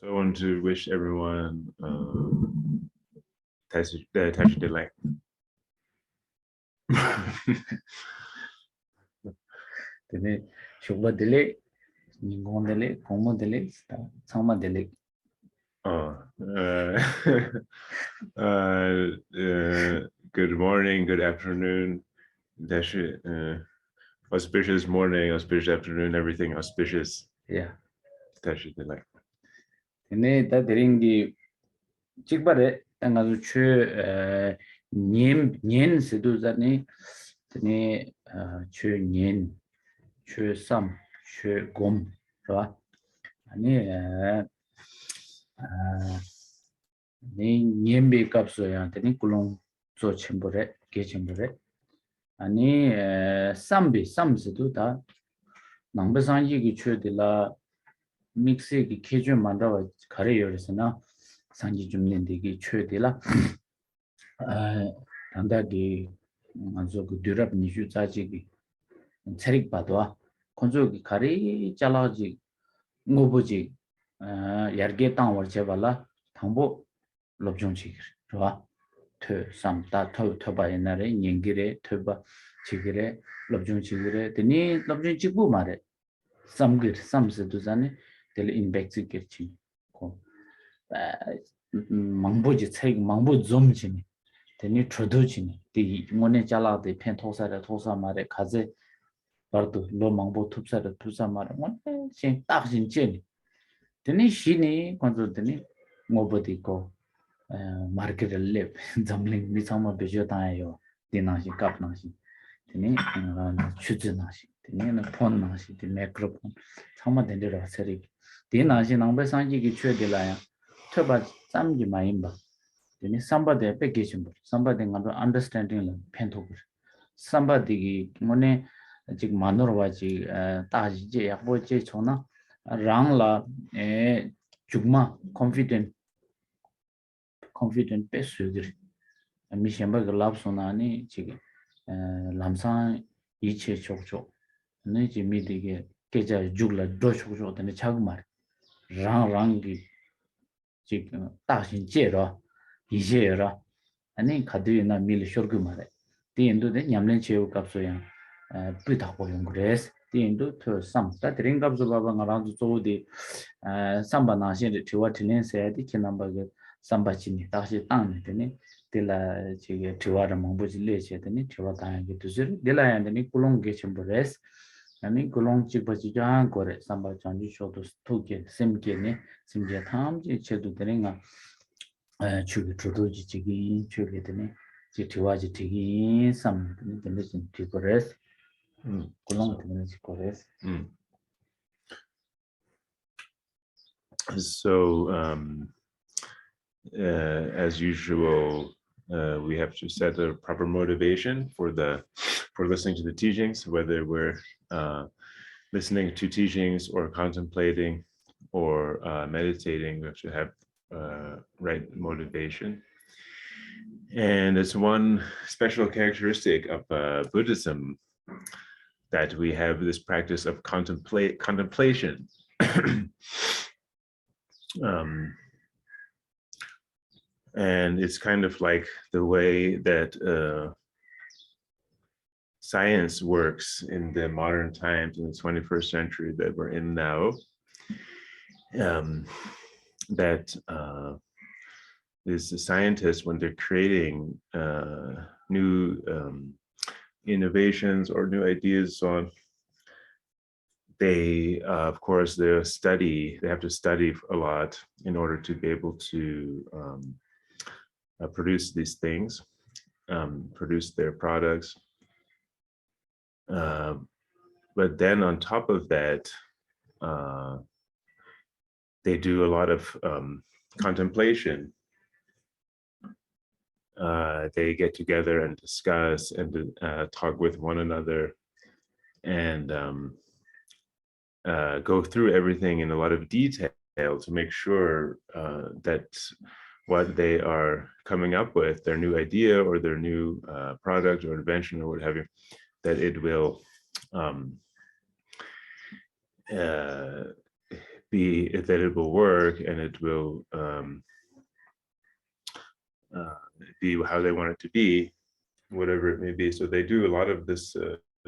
So I want to wish everyone Tashi Delay. Dene shubha dele, ningon dele, komo dele, sama dele. Good morning, good afternoon. Tashi, auspicious morning, auspicious afternoon, everything auspicious. Yeah. Tashi Delay. Dene da deringi chikbare tangazu chö nyen sedu zani dene chö nyen chö sam chö gom right ani 네 nyembe kapso ya dene kulong so chembore ge chembore ani sam sedu da 남배상이 기 최들라 믹스에 기 계절 만들어 가려 열었으나 상지 좀 낸데기 최들라 단다기 먼저 그 드랍 니슈 자지기 체릭 봐도 건조기 가리 잘라지 뭐보지 야르게 땅 월제발라 당보 롭종치 좋아 트 삼다 토바 옛날에 년기래 토바 지기래 롭종치기래 되니 롭종치고 말해 sams도 전에 될 인백지 get지 고 망보지 책 망보 좀지니 되니 트도지니 디 뭐네 잘라데 펜토사라 토사 말에 가제 바도 로 망보 톱사라 투사 말에 뭐신 딱신 제니 되니 시니 건조 되니 뭐버디고 마르케를 랩 잠링 미상마 베조다요 디나시 갑나시 되니 추즈나시 되니는 폰 나시 디 마이크로폰 참마 된데라 세리 디나시 남배 상지기 최들라야 터바 쌈지 마임바 되니 삼바데 패키징 삼바데 간도 안더스탠딩 펜토고 삼바디기 뭐네 지금 만으로 와지 따지제 약보제 초나 랑라 에 죽마 confident 베스들 미셴바 글랍소나니 지금 람상 이체 족족 네지 미디게 계자 죽라 도초죠 근데 자그말 랑랑기 지금 다신 제로 이제라 아니 가드이나 밀 쇼르그 말에 디엔도데 냠len 체우 값소야 뿌다 보용 그래스 디엔도 토삼 따드링 값소 바바 나랑도 조디 삼바나신데 티와티넨세디 키남바게 삼바치니 다시 땅네 되니 딜라 지게 티와라 몽보지 레체더니 티와다게 두즈 딜라야더니 꿀롱게 쳔브레스 아니 꿀롱 치바지자 거레 삼바 잔지 쇼도 스토게 셈게네 심게 탐지 체도 되는가 추기 조도지 지기 추게 되네 지 티와지 티기 삼 되네 진 티거레스 꿀롱 되네 지거레스 So as usual, we have to set a proper motivation for listening to the teachings, whether we're listening to teachings or contemplating or meditating. We have to have right motivation. And it's one special characteristic of Buddhism that we have this practice of contemplation. And it's kind of like the way that science works in the modern times, in the 21st century that we're in now. That is the scientists, when they're creating new innovations or new ideas, so on, they, of course, they have to study a lot in order to be able to produce these things, produce their products. But then on top of that, they do a lot of contemplation. They get together and discuss and talk with one another and go through everything in a lot of detail to make sure that what they are coming up with, their new idea or their new product or invention or what have you, that it will that it will work and it will be how they want it to be, whatever it may be. So they do a lot of this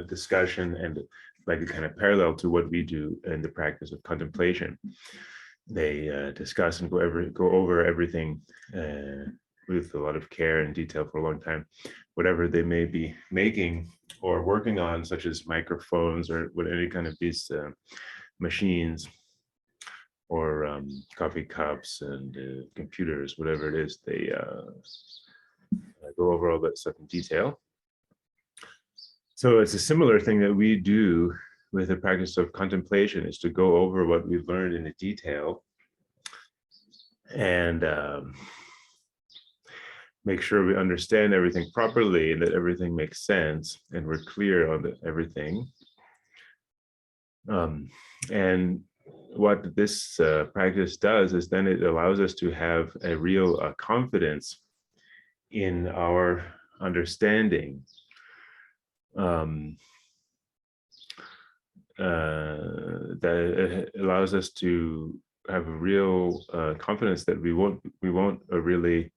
discussion and like a kind of parallel to what we do in the practice of contemplation. They discuss and go over everything with a lot of care and detail for a long time, whatever they may be making or working on, such as microphones or what any kind of these machines or coffee cups and computers, whatever it is, they go over all that stuff in detail. So it's a similar thing that we do with the practice of contemplation, is to go over what we've learned in detail and make sure we understand everything properly and that everything makes sense and we're clear on everything. And what this practice does is then it allows us to have a real confidence in our understanding. That it allows us to have a real confidence that we won't really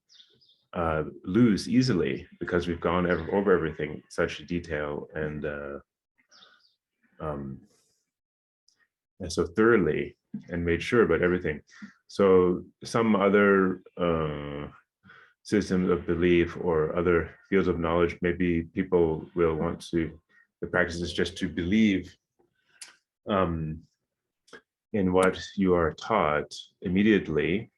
lose easily, because we've gone over everything in such detail and so thoroughly and made sure about everything. So some other systems of belief or other fields of knowledge, maybe people will want to, the practice is just to believe in what you are taught immediately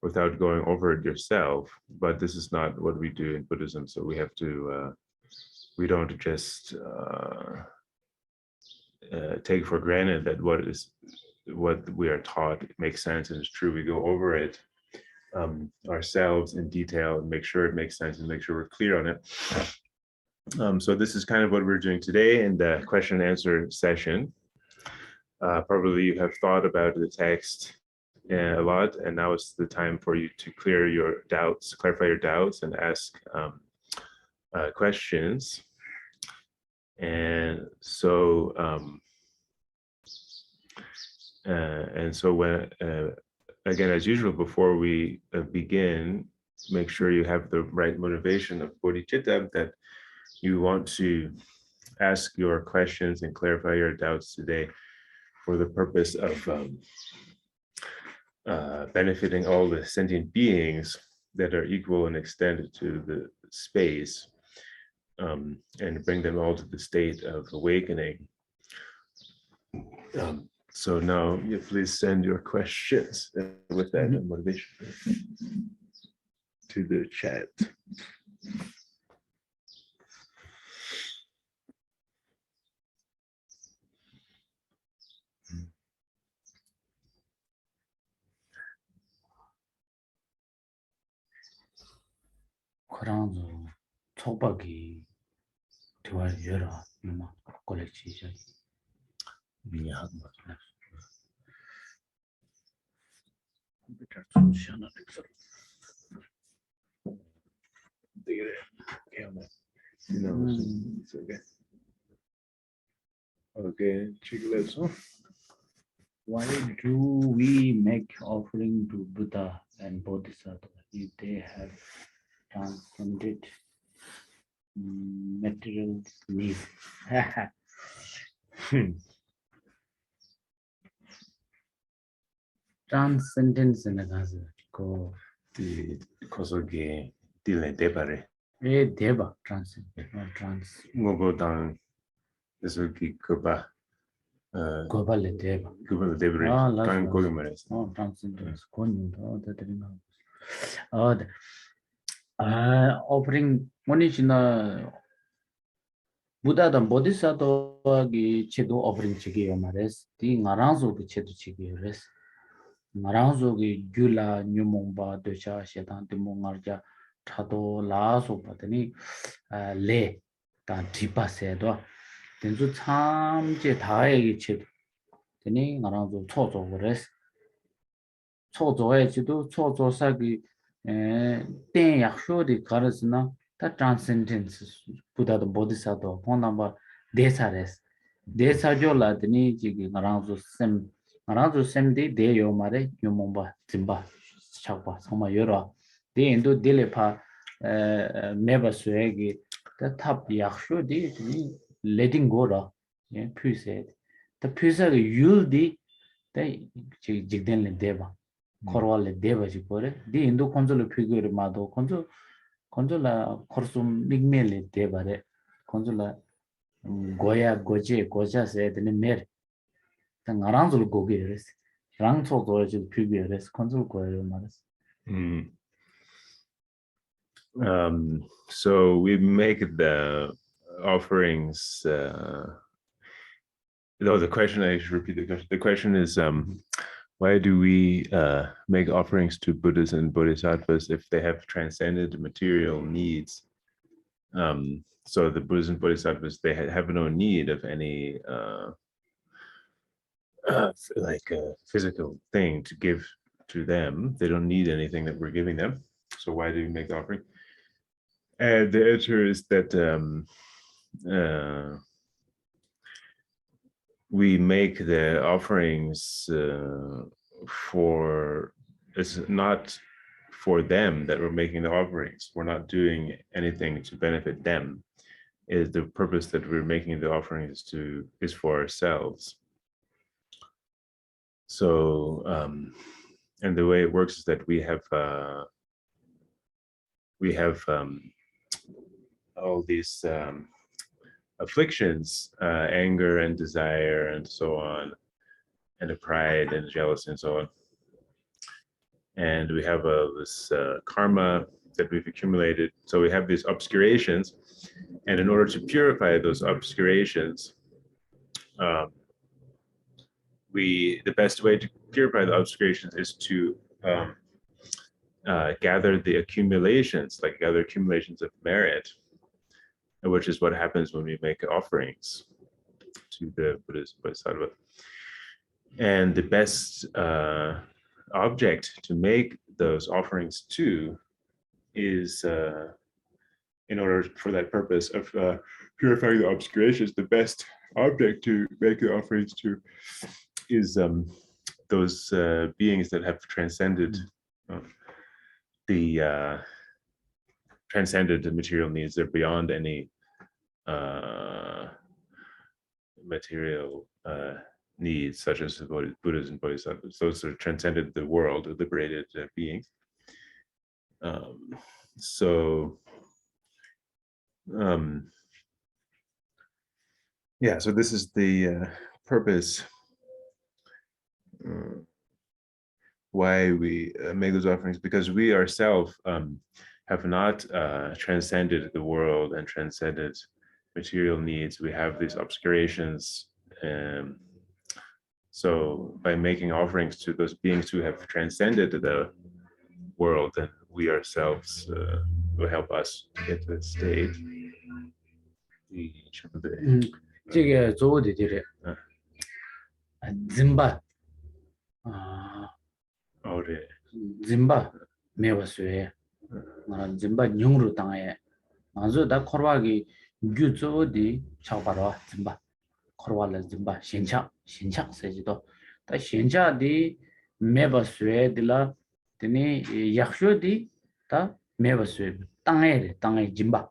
without going over it yourself. But this is not what we do in Buddhism. So we have to, we don't just take for granted that what we are taught makes sense and is true. We go over it ourselves in detail and make sure it makes sense and make sure we're clear on it. So this is kind of what we're doing today in the question and answer session. Probably you have thought about the text a lot, and now it's the time for you to clear your doubts, clarify your doubts, and ask questions. And so, when again, as usual, before we begin, make sure you have the right motivation of bodhicitta, that you want to ask your questions and clarify your doubts today for the purpose of benefiting all the sentient beings that are equal and extended to the space, and bring them all to the state of awakening. So now you please send your questions with that motivation to the chat. 그랑도 촉박이 되어야 누나 콜렉시죠. 미안. 컴퓨터 소시하나 렉처. Digga, you know, it's okay. Okay, check it out. Why do we make offering to Buddha and Bodhisattva if they have transcended material needs? Transcendence in the Gaza. Go. The kosoge dile debare. Deva transcendent. Go down. This will be kuba. Global Deva. Kuba debare. Kan koge mares. Oh, transcendence. Offering monishina Buddha and Bodhisattva gi chedo offering chigi yomares. Di ngaranzo gi chedo chigi yores. Ngaranzo gi gyula nyumongba docha shetan timongarja chado la so patani le ta dhipa sedo. Tenzu 참제 다에 chedo. Teni ngaranzo chozo yores. 초조에 지도 초조사기 땡 약효리 가르스나 다 transcendence 부다도 보디사도 본나바 대사레스 대사조라더니 지기 나랑도 셈 나라도 샘디 대요 말에 요몽바 짐바 차바 정말 여러 대인도 딜레파 메바스에기 탑 약쇼디 letting go 라 예 퓨세 더 퓨세의 율디 대 직된레 대바 코로알레 대바지 거래 디 인도 콘졸로 피규어를 마도 콘졸라 코르숨 믹멜레 대바레 콘졸라 고야 고제 고자세 데네 메르 나랑줄 고게레스 랑초 도르지 피규어레스 콘졸 고예요 말스 So we make the offerings. The question, I should repeat the question. The question is, why do we make offerings to Buddhas and Bodhisattvas if they have transcended material needs? So the Buddhas and Bodhisattvas, they have no need of any like a physical thing to give to them. They don't need anything that we're giving them. So why do we make the offering? And the answer is that we make the offerings it's not for them that we're making the offerings. We're not doing anything to benefit them. The purpose that we're making the offerings is for ourselves. So, and the way it works is that we have all these afflictions, anger and desire and so on, and the pride and jealousy and so on. And we have this karma that we've accumulated. So we have these obscurations, and in order to purify those obscurations, the best way to purify the obscurations is to gather the accumulations, like gather accumulations of merit, which is what happens when we make offerings to the Buddhas and Bodhisattva. And the best object to make those offerings to is, in order for that purpose of purifying the obscurations, the best object to make the offerings to is those beings that have transcended transcended the material needs. They're beyond any material needs, such as the Buddhas and Bodhisattvas. Those are transcended the world, liberated beings. So this is the purpose why we make those offerings, because we ourselves have not transcended the world and transcended material needs. We have these obscurations. So by making offerings to those beings who have transcended the world, then we ourselves will help us to get to that state. 这个做的这个짐바 짐바 메와스에 나 짐바 뇽으로 당해 아주 다 코르와기 규조디 차바로 짐바 코르와라 짐바 신차 세지도 다 신차디 메바스에들라 되니 약쇼디 다 메바스에 땅에 짐바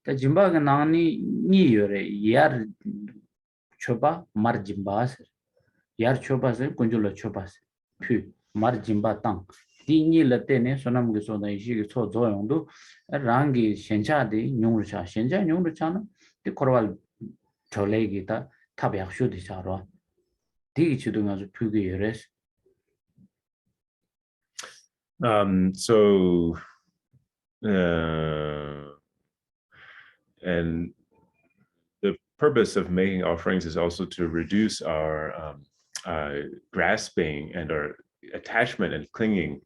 다 짐바가 나니 니요레 야르 초바 마르 짐바스 야르 초바스 군줄로 초바스 퓨 마르 짐바 땅 디니 라테네 소남게 소나 이시게 초 조용도 랑기 신차디 뇽르차 신차 뇽르차나 디 코르왈 졸레기다 탑 약쇼디 차로 디기 주동아주 퓨게 예레스 So and the purpose of making offerings is also to reduce our grasping and our attachment and clinging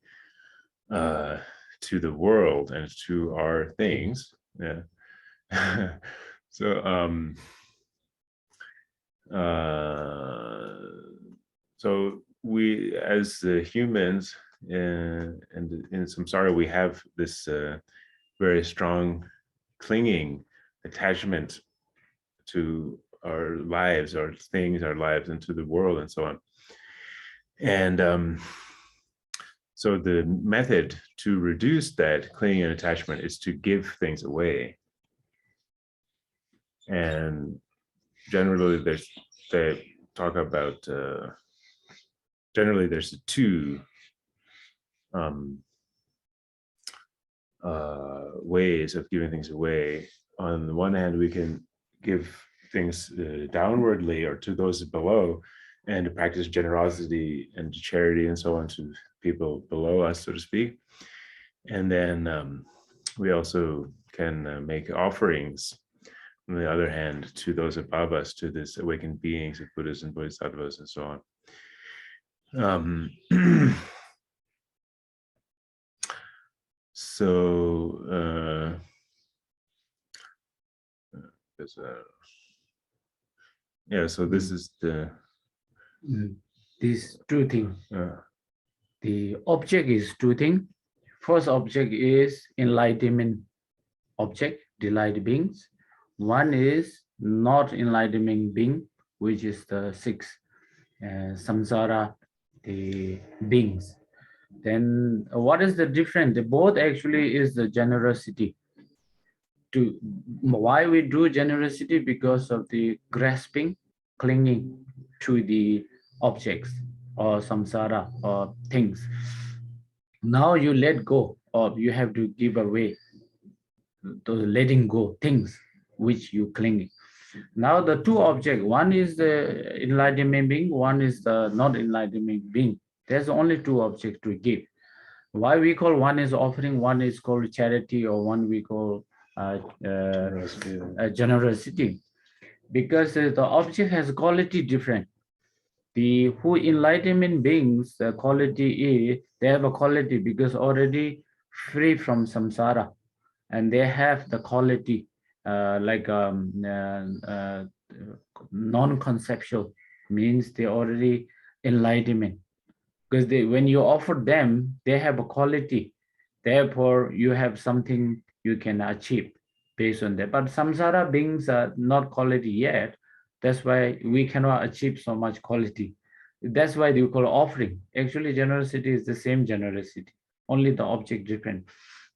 to the world and to our things. Yeah. So we, as humans, and in Samsara, we have this very strong clinging attachment to our lives, our things, our lives, and to the world, and so on. And so the method to reduce that clinging and attachment is to give things away. And generally they talk about, generally there's two ways of giving things away. On the one hand, we can give things downwardly or to those below, and to practice generosity and charity and so on to people below us, so to speak. And then we also can make offerings, on the other hand, to those above us, to these awakened beings of Buddhas and Bodhisattvas and so on. So yeah, so this is the these two things. The object is two things. First object is enlightenment object, delight beings. One is not enlightenment being, which is the six samsara, the beings. Then what is the difference? Both actually is the generosity. Why we do generosity? Because of the grasping, clinging to the objects or samsara or things. Now you let go, or you have to give away those letting go things which you cling. Now the two objects, one is the enlightenment being, one is the not enlightenment being. There's only two objects to give. Why we call one is offering, one is called charity, or one we call generosity? Because the object has quality different. The who enlightenment beings, the quality is, they have a quality because already free from samsara, and they have the quality non-conceptual, means they already enlightenment. Because when you offer them, they have a quality. Therefore, you have something you can achieve based on that. But samsara beings are not quality yet. That's why we cannot achieve so much quality. That's why they call offering. Actually, generosity is the same generosity, only the object different.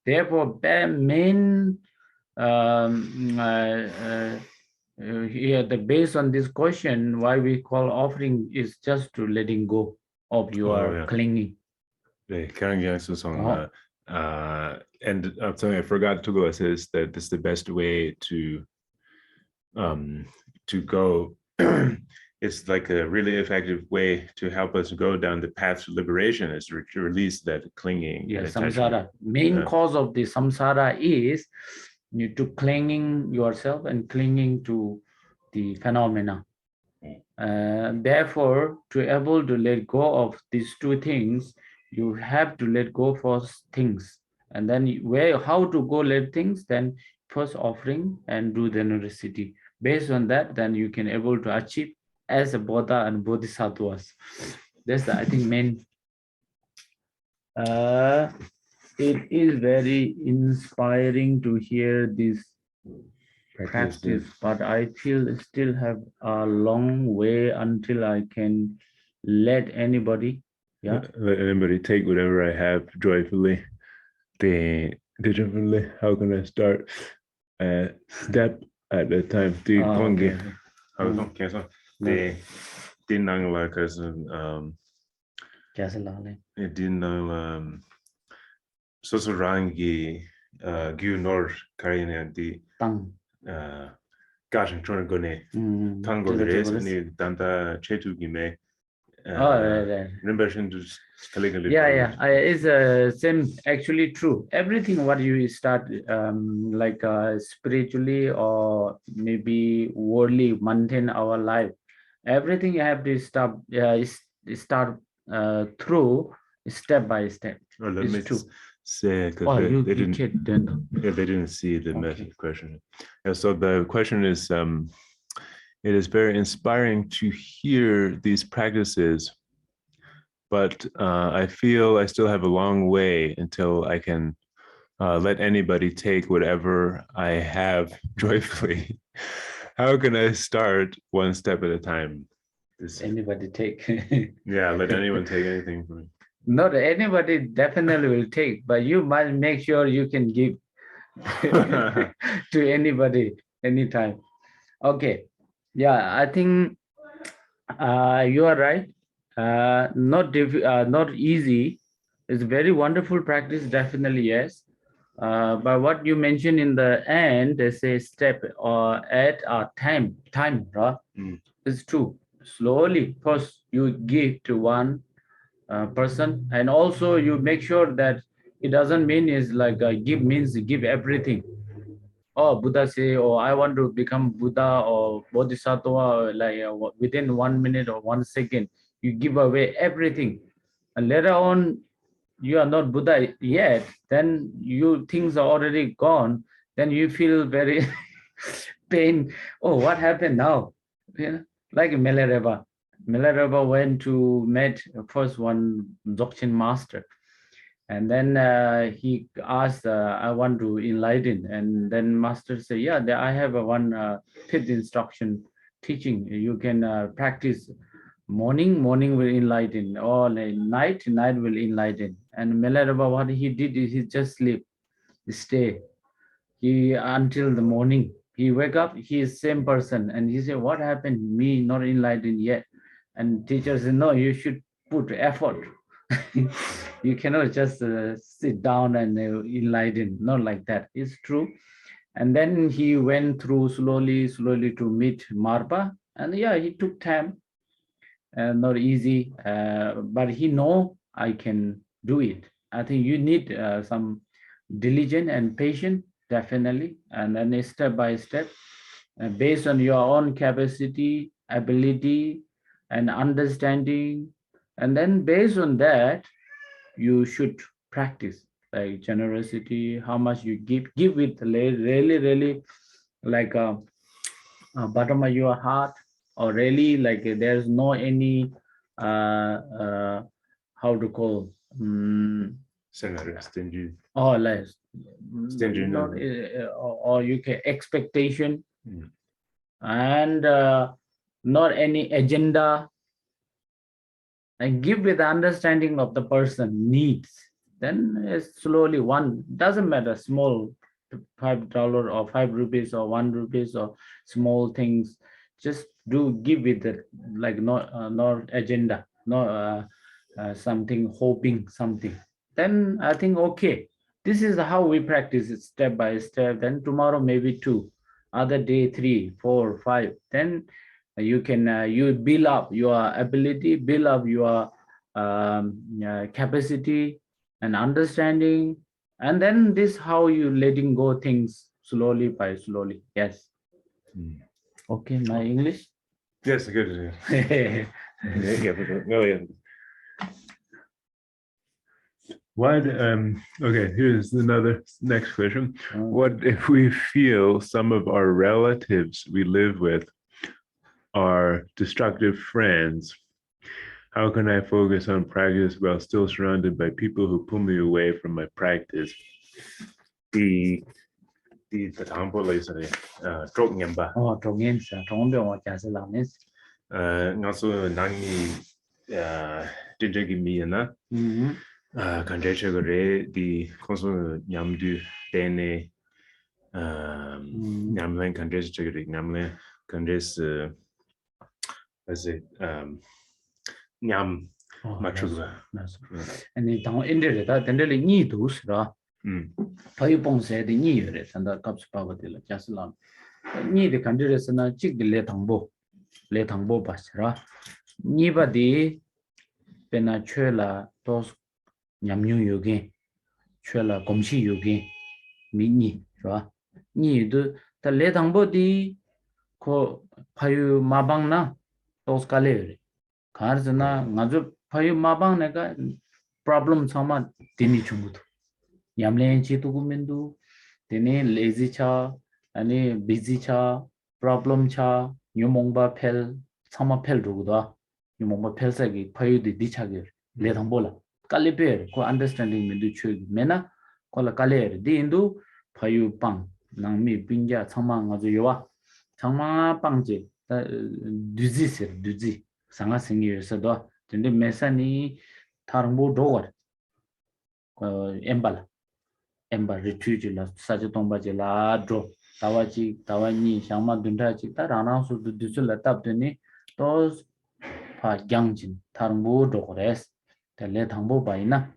Therefore, the main here, based on this question, why we call offering is just to letting go of your clinging. And something I forgot to go says that this is the best way to go. It's like a really effective way to help us go down the path to liberation, is to release that clinging. Yes, samsara. Main cause of the samsara is you to clinging yourself and clinging to the phenomena. Therefore, to able to let go of these two things, you have to let go first things, and then how to go let things, then first offering and do generosity. Based on that, then you can able to achieve as a Bodha and Bodhisattvas. That's the, I think, main. It is very inspiring to hear this practice, but I feel still have a long way until I can let anybody. Yeah. Let anybody take whatever I have joyfully. Differently. How can I start a step at a time? Sosorangi Gunor Karinanti Gashin Tronagone Tango ni Danta Chetugime. It's same, actually true. Everything what you start spiritually or maybe worldly, maintain our life, everything you have to start through step by step. It's true. Say, because they didn't see the message question. Yeah, so the question is, it is very inspiring to hear these practices, but I feel I still have a long way until I can let anybody take whatever I have joyfully. How can I start one step at a time? this. Anybody take. Yeah, let anyone take anything from me. Not anybody definitely will take, but you must make sure you can give to anybody anytime. Okay. Yeah, I think you are right. Not easy. It's very wonderful practice, definitely, yes. But what you mentioned in the end, there's a step or at a time, right? It's true. Slowly, first you give to one person, and also you make sure that it doesn't mean is like give means give everything. Oh, Buddha say, oh, I want to become Buddha or Bodhisattva, or like within 1 minute or 1 second, you give away everything. And later on, you are not Buddha yet, then you things are already gone, then you feel very pain. Oh, what happened now? Yeah, like Milarepa. Milarepa went to meet first one Dzogchen master. And then he asked, I want to enlighten. And then master said, yeah, I have one fifth instruction teaching. You can practice morning will enlighten, or like night will enlighten. And Milarepa, what he did is he just sleep, stay. He until the morning. He wake up, he is same person. And he said, what happened? Me not enlightened yet. And teacher said, no, you should put effort. You cannot just sit down and enlighten, not like that. It's true. And then he went through slowly to meet Marpa. And yeah, he took time, not easy, but he know I can do it. I think you need some diligence and patience, definitely, and then step by step, based on your own capacity, ability, and understanding. And then based on that, you should practice like generosity, how much you give with really like bottom of your heart, or really like there's no any how to call Stingy. or less Stingy, not, or you can expectation, and not any agenda, and give with the understanding of the person needs. Then slowly one, doesn't matter, small $5 or 5 rupees or 1 rupees or small things, just do give with it, like not agenda, not something hoping something. Then I think okay, this is how we practice it step by step. Then tomorrow maybe 2, other day 3, 4, 5. Then you can you build up your ability, build up your capacity and understanding, and then this how you letting go things slowly by slowly. Yes. Okay, my English. Yes, good. Yeah. What okay, here's another next question. What if we feel some of our relatives we live with are destructive friends? How can I focus on practice while still surrounded by people who pull me away from my practice? The Dharma is trộn nhầm ba. Trộn nhầm sao? Trộn biểu mà chả sẽ làm nên. Ngã số năng mi trên cái mi na. Kan je che gore di konso nyamdu tene nyamlen kan je che gore nyamlen kan je as it nyam machuga. And 당인들다 된들이 니도스라. 파이봉세의 니유래 산다 값바거들 자슬람. 니데 간들에서나 찍들레 당보 바스라. 니바디 페나 최라 도스 냠뉴 요게 최라 검시 요게 미니 좋아. 니도 달레 당보디 코 파유 마방나 도스칼레 가르즈나 나주 파유 마방네가 problem sama tini chumudu yamlen chi tu gumendu tini lazy cha ani busy cha problem cha nyomongba pel sama pel ruguda nyomongba pel sagi payu di dichage le thangbola kaliper ko understanding mendu chu mena kola kaler di indu payu pang nangmi pingya chama ngazu yowa chama pangje duzi sanga singi yosa tende mesani tarangbo dogar emba refuge la saja tongba je la dro tawani shama dunda chi ta rana su du la tap de tos pa gangjin tarangbo dogres tele thangbo baina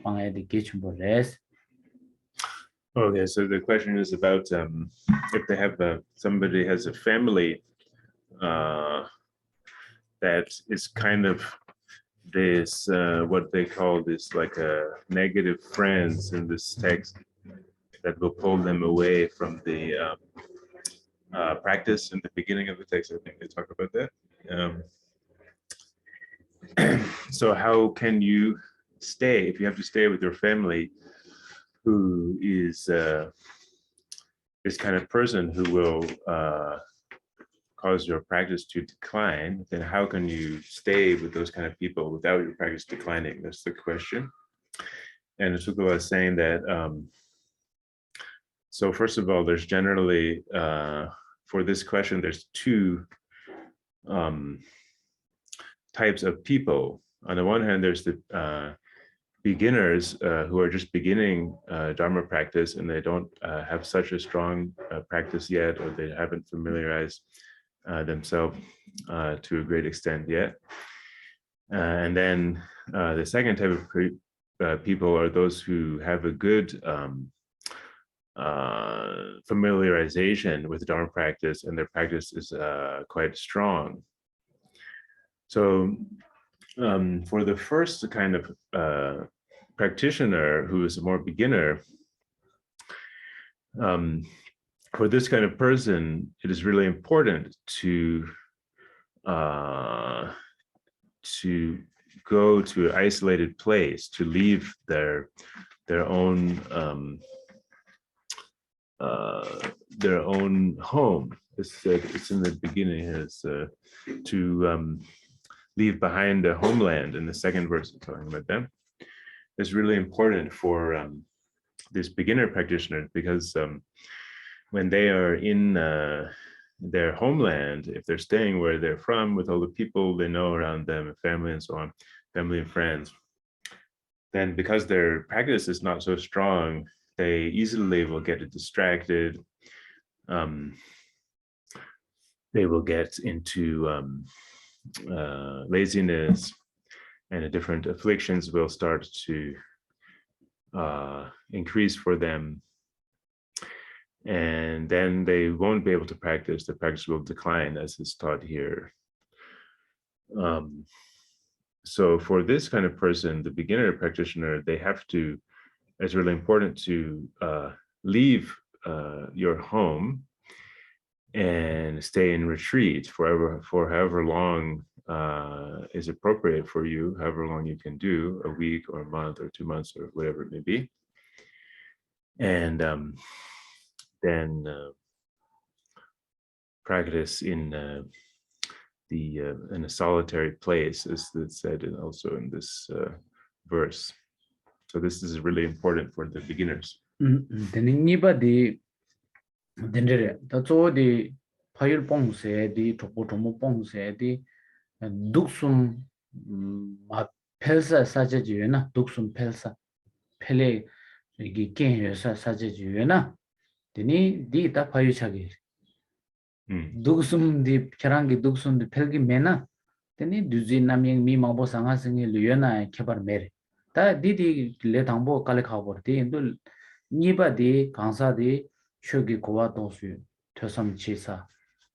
pangai de kechumbo res. Okay, so the question is about if they have somebody has a family that is kind of this what they call this like a negative friends in this text that will pull them away from the practice in the beginning of the text. I think they talk about that. So how can you stay if you have to stay with your family who is this kind of person who will cause your practice to decline? Then how can you stay with those kind of people without your practice declining? That's the question. And Tulku was saying that so first of all, there's generally for this question there's two types of people. On the one hand, there's the beginners who are just beginning Dharma practice and they don't have such a strong practice yet, or they haven't familiarized themselves to a great extent yet. And then the second type of people are those who have a good familiarization with Dharma practice and their practice is quite strong. So for the first kind of practitioner who is a more beginner, for this kind of person, it is really important to go to an isolated place, to leave their own home. It's in the beginning is to leave behind the homeland. In the second verse, talking about them, it's really important for this beginner practitioner because when they are in their homeland, if they're staying where they're from with all the people they know around them, family and so on, family and friends, then because their practice is not so strong, they easily will get distracted. They will get into laziness, and the different afflictions will start to increase for them. And then they won't be able to practice. The practice will decline, as is taught here. So for this kind of person, the beginner practitioner, they have to, it's really important to leave your home and stay in retreat for however long is appropriate for you, however long you can do, a week or a month or 2 months or whatever it may be. And then practice in a solitary place, as it's said also in this verse. So this is really important for the beginners. Dendere tazo di payul pongse di tomo pongse di duksum ma pelsa saja jiwe na duksum pelsa pele gi ken yosa saja jiwe na deni di ta payu chage duksum di kerangi duksum di pelgi mena deni duzi namyeng mi mangbo sanga singi luyona kebar mere ta di le tangbo kale khawbor di indu niba di kansa di shogi kowa dosu tosam chisa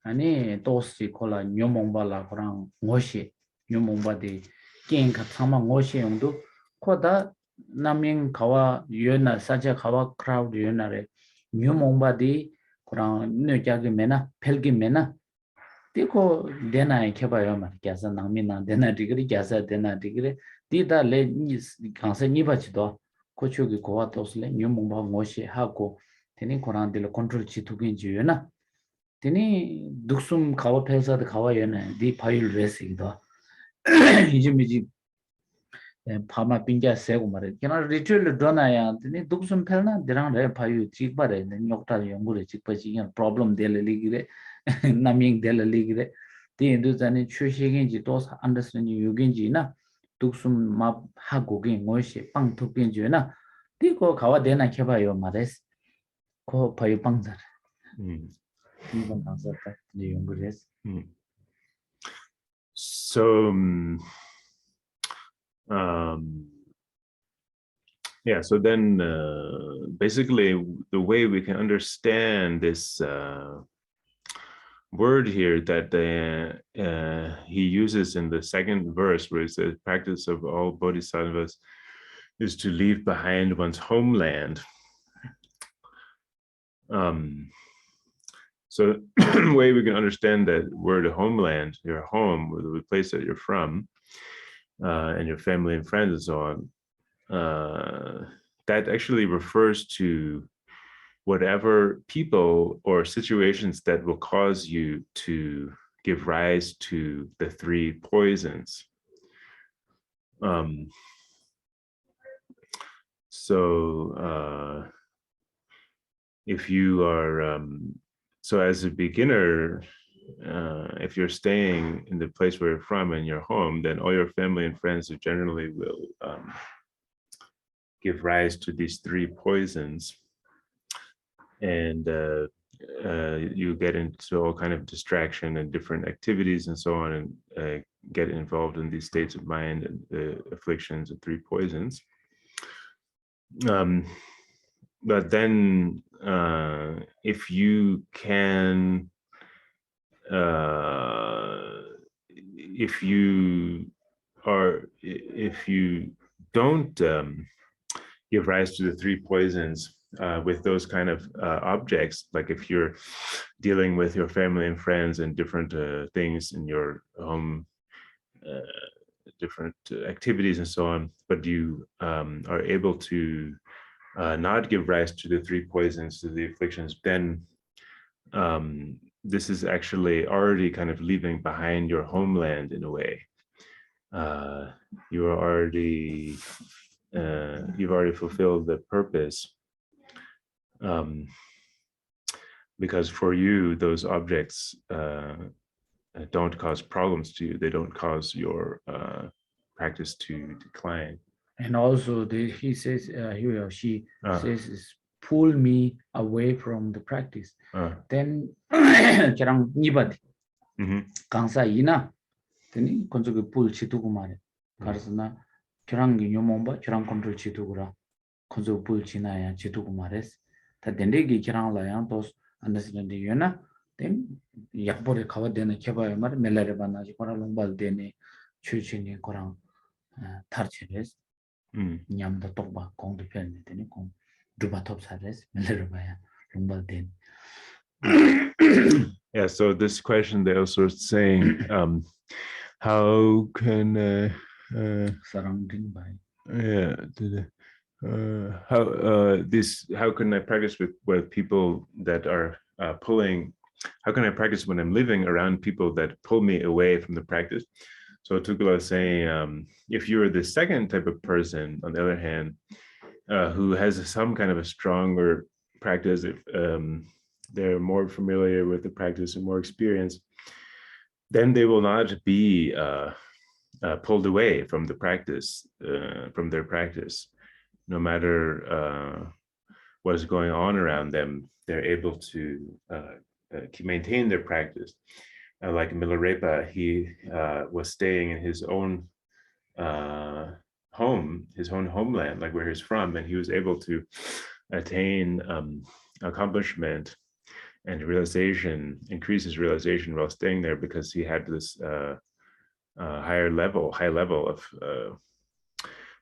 아니 도시 콜라 뇽몽발라 그랑 뭐시 뇽몽바디 게임가 참마 뭐시 용도 코다 남행 가와 유연나 사자 가와 크라우드 유연나래 뇽몽바디 그랑 뇌자기 메나 펠기 메나 디코 데나에 켜봐요 말 개사 남미나 데나 디그리 개사 데나 디그리 디다 레 강세 니바치도 고초기 고와 도스레 뇽몽바 뭐시 하고 되니 고란들 컨트롤 지투긴 주요나 되니 독숨 가와 펠사드 가와 연에 디 파일 레스이다 이제미지 파마 빙자 세고 말해 그냥 리트를 드나야 되니 독숨 펠나 데랑 레 파유 찍바래 녹타 연구를 찍바지 그냥 프로블럼 될 리기래 남ing 될 리기래 the Induzani Chushigenji, those understanding Yugenjina, Duksum Map Hagogi, Moshi, Pang Tukinjuna, Diko Kawadena Kebayo Mares, Ko Payupangzar. Even answer the younger. So, yeah, so then basically the way we can understand this word here that he uses in the second verse, where it says practice of all bodhisattvas is to leave behind one's homeland. So the way we can understand that word homeland, your home, or the place that you're from, and your family and friends and so on, that actually refers to whatever people or situations that will cause you to give rise to the three poisons. If you are, so as a beginner, if you're staying in the place where you're from and your home, then all your family and friends generally will give rise to these three poisons. And you get into all kind of distraction and different activities and so on, and get involved in these states of mind and the afflictions of three poisons. But then if you can, if you don't give rise to the three poisons with those kind of objects, like if you're dealing with your family and friends and different things in your home, different activities and so on, but you are able to not give rise to the three poisons, to the afflictions, then this is actually already kind of leaving behind your homeland in a way. You are already, you've already fulfilled the purpose. Because for you, those objects don't cause problems to you. They don't cause your practice to decline. And also, he says, he or she says, pull me away from the practice. Then, kerang nibad, kangsa ina, then konjoge pull chitugu mare. Karasana, kerang nyomomba, kerang control chitugura, konjoge pull chinaya chitugu mares. Ta dendegi kerang layang tos understand yuna. Then yakbore kawa dene kebaya mare melare bana jikora longbal dene chuchini korang tarcheres. Nyamda tokba kong de pen dene kong duba top sares melare baya longbal den. Yeah, so this question they also saying, how can surrounding by how can I practice with people that are pulling? How can I practice when I'm living around people that pull me away from the practice? So Tukula is saying, if you're the second type of person, on the other hand, who has some kind of a stronger practice, if they're more familiar with the practice and more experienced, then they will not be pulled away from the practice, from their practice. No matter what is going on around them, they're able to maintain their practice. Like Milarepa, he was staying in his own home, his own homeland, like where he's from, and he was able to attain accomplishment and realization, increase his realization while staying there, because he had this high level of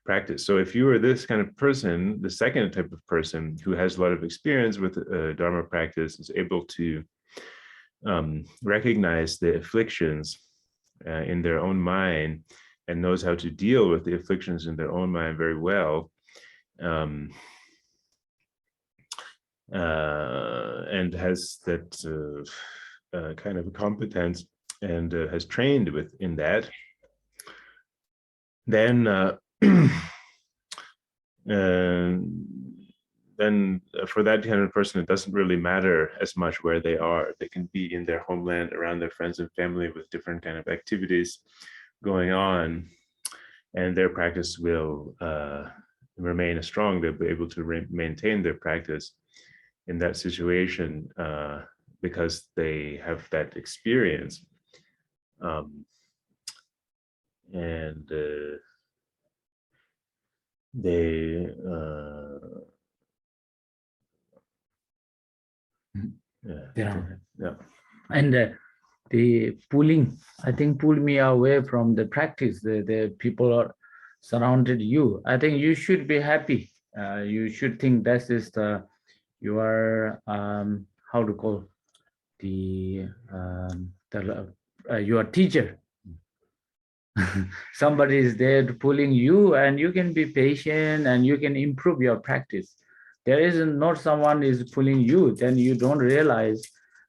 practice. So if you are this kind of person, the second type of person who has a lot of experience with Dharma practice, is able to recognize the afflictions in their own mind and knows how to deal with the afflictions in their own mind very well, and has that kind of competence and has trained within that, then then for that kind of person, it doesn't really matter as much where they are. They can be in their homeland, around their friends and family with different kind of activities going on, and their practice will remain strong. They'll be able to maintain their practice in that situation because they have that experience. And they yeah. And the pulling, I think, pull me away from the practice. The people are surrounded you. I think you should be happy. You should think that is your how to call your teacher. Somebody is there to pulling you, and you can be patient and you can improve your practice. There is not someone is pulling you, then you don't realize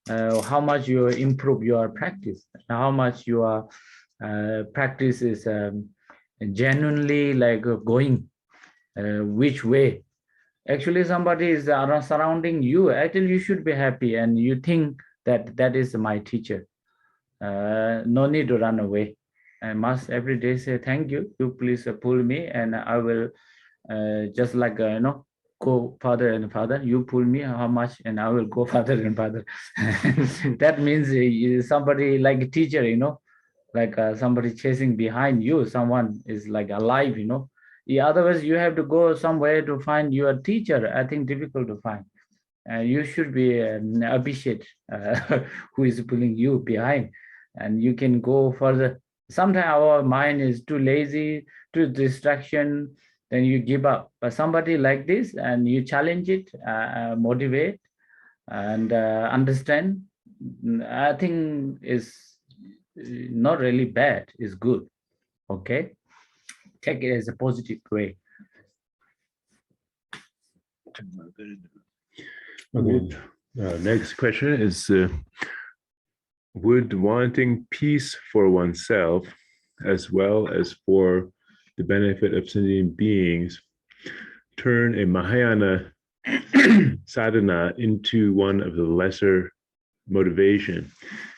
how much you improve your practice, how much your practice is genuinely like going which way. Actually, somebody is surrounding you. Actually, you should be happy and you think that that is my teacher. No need to run away. I must every day say, thank you, you please pull me, and I will just like go further and further. You pull me how much and I will go further and further. That means somebody like a teacher, like somebody chasing behind you, someone is like alive, otherwise you have to go somewhere to find your teacher. I think difficult to find. You should be appreciate who is pulling you behind, and you can go further. Sometimes our mind is too lazy, too distraction, then you give up. But somebody like this, and you challenge it, motivate, and understand, I think is not really bad, it's good. Okay, take it as a positive way. Okay. Next question is, would wanting peace for oneself as well as for the benefit of sentient beings turn a Mahayana sadhana into one of the lesser motivation?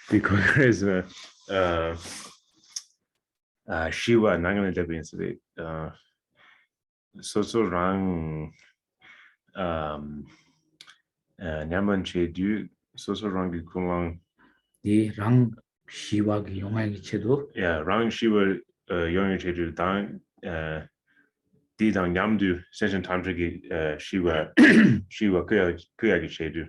Because Shiva Nangana Jabinsari so rang Nyaman Chedu so rangi kumang the rang Shiva ki yongai chedu. Yeah, rang Shiva yongai chedu dang di dang Nyamdu session tantra Shiva Shiva kuya ki chedu.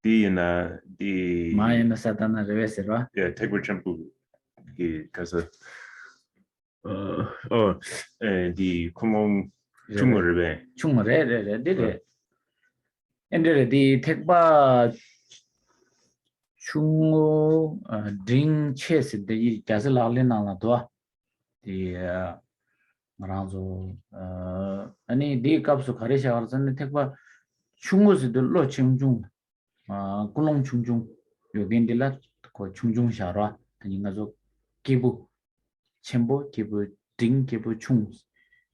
Di na di Mayana sadhana revesera. Yeah, Tegwa Champu because the kumong chumurbe. Chumare did it. And the tekba chungo drink chase the Jazalalina Ladwa. The Maranzo any D cups of Karisha or Sunday tekba chungos the lo chungjung kulong chungjung. You gain the lot called chungjung shara and you know kibu chembo kibu ding kibu chungs.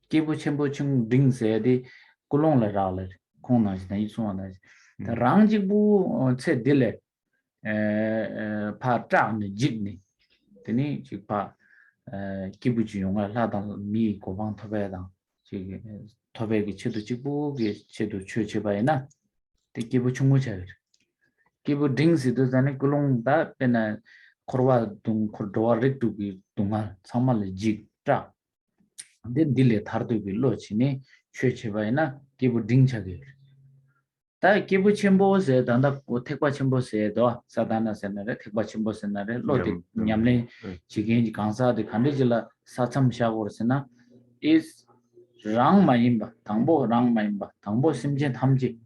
Kibu chembo chung ding say the kulong la raler. Konas na iso na the rangjibu che dile pa ta ne jigni teni chipa kibuji yonga la da mi ko bang thobe da chi thobe gi chedu chibu gi chedu chue ba na te kibu chungu che kibu ding si do zane kulong da pena korwa dung korwa rik tu gi dunga samal jig ta de dile thar do gi lo chini chue ba na kibu ding cha gi 다 기부 첨보세 단다 택과 첨보세도 사다나 세나레 택과 첨보세나레 로디 냠네 지겐지 강사데 칸데질라 사참샤고르세나 is 랑 마임바 당보 랑 마임바 당보 심제 탐지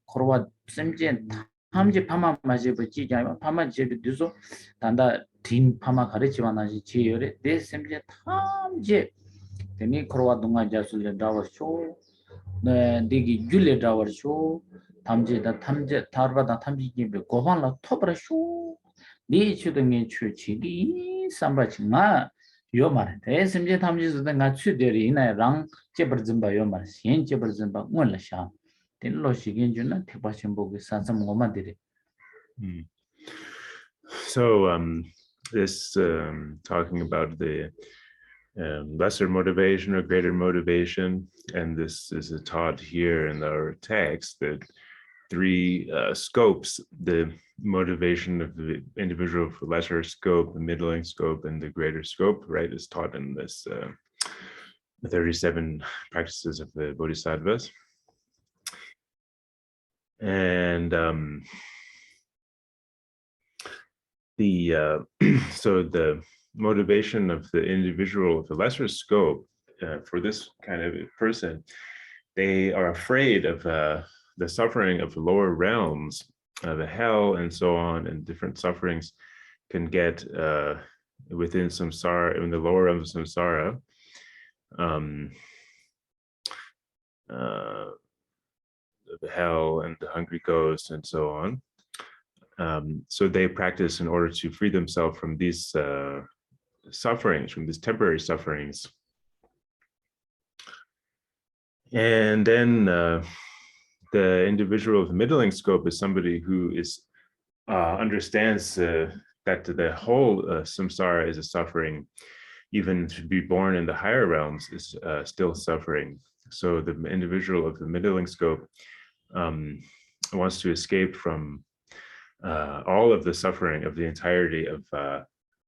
코로와 심제 탐지 파마 마제 버지자 파마 제비 두소 단다 딘 파마 가르치와나지 지열에 데 심제 탐지 데니 코로와 동아 자술레 다워쇼 디기 줄레 다워쇼 탐제다 탐제 타르바다 탐지기 고반라 토브라쇼 니 추등이 추치기 삼바치마 Yomar, simje tamji the Natsu deri in a rang Jebrzimba Yomar, Sien Jebrzimba, one la sham. Then lo shiginjuna, Tipashimbo with Sansam Goma did it. So this talking about the lesser motivation or greater motivation, and this is taught here in our text that three scopes: the motivation of the individual for lesser scope, the middling scope, and the greater scope, right, is taught in this 37 practices of the Bodhisattvas. And so the motivation of the individual of the lesser scope for this kind of person, they are afraid of the suffering of the lower realms, the hell and so on, and different sufferings can get within samsara, in the lower realms of samsara. The hell and the hungry ghost and so on. So they practice in order to free themselves from these sufferings, from these temporary sufferings. And then the individual of the middling scope is somebody who is understands that the whole samsara is a suffering. Even to be born in the higher realms is still suffering. So the individual of the middling scope wants to escape from all of the suffering of the entirety of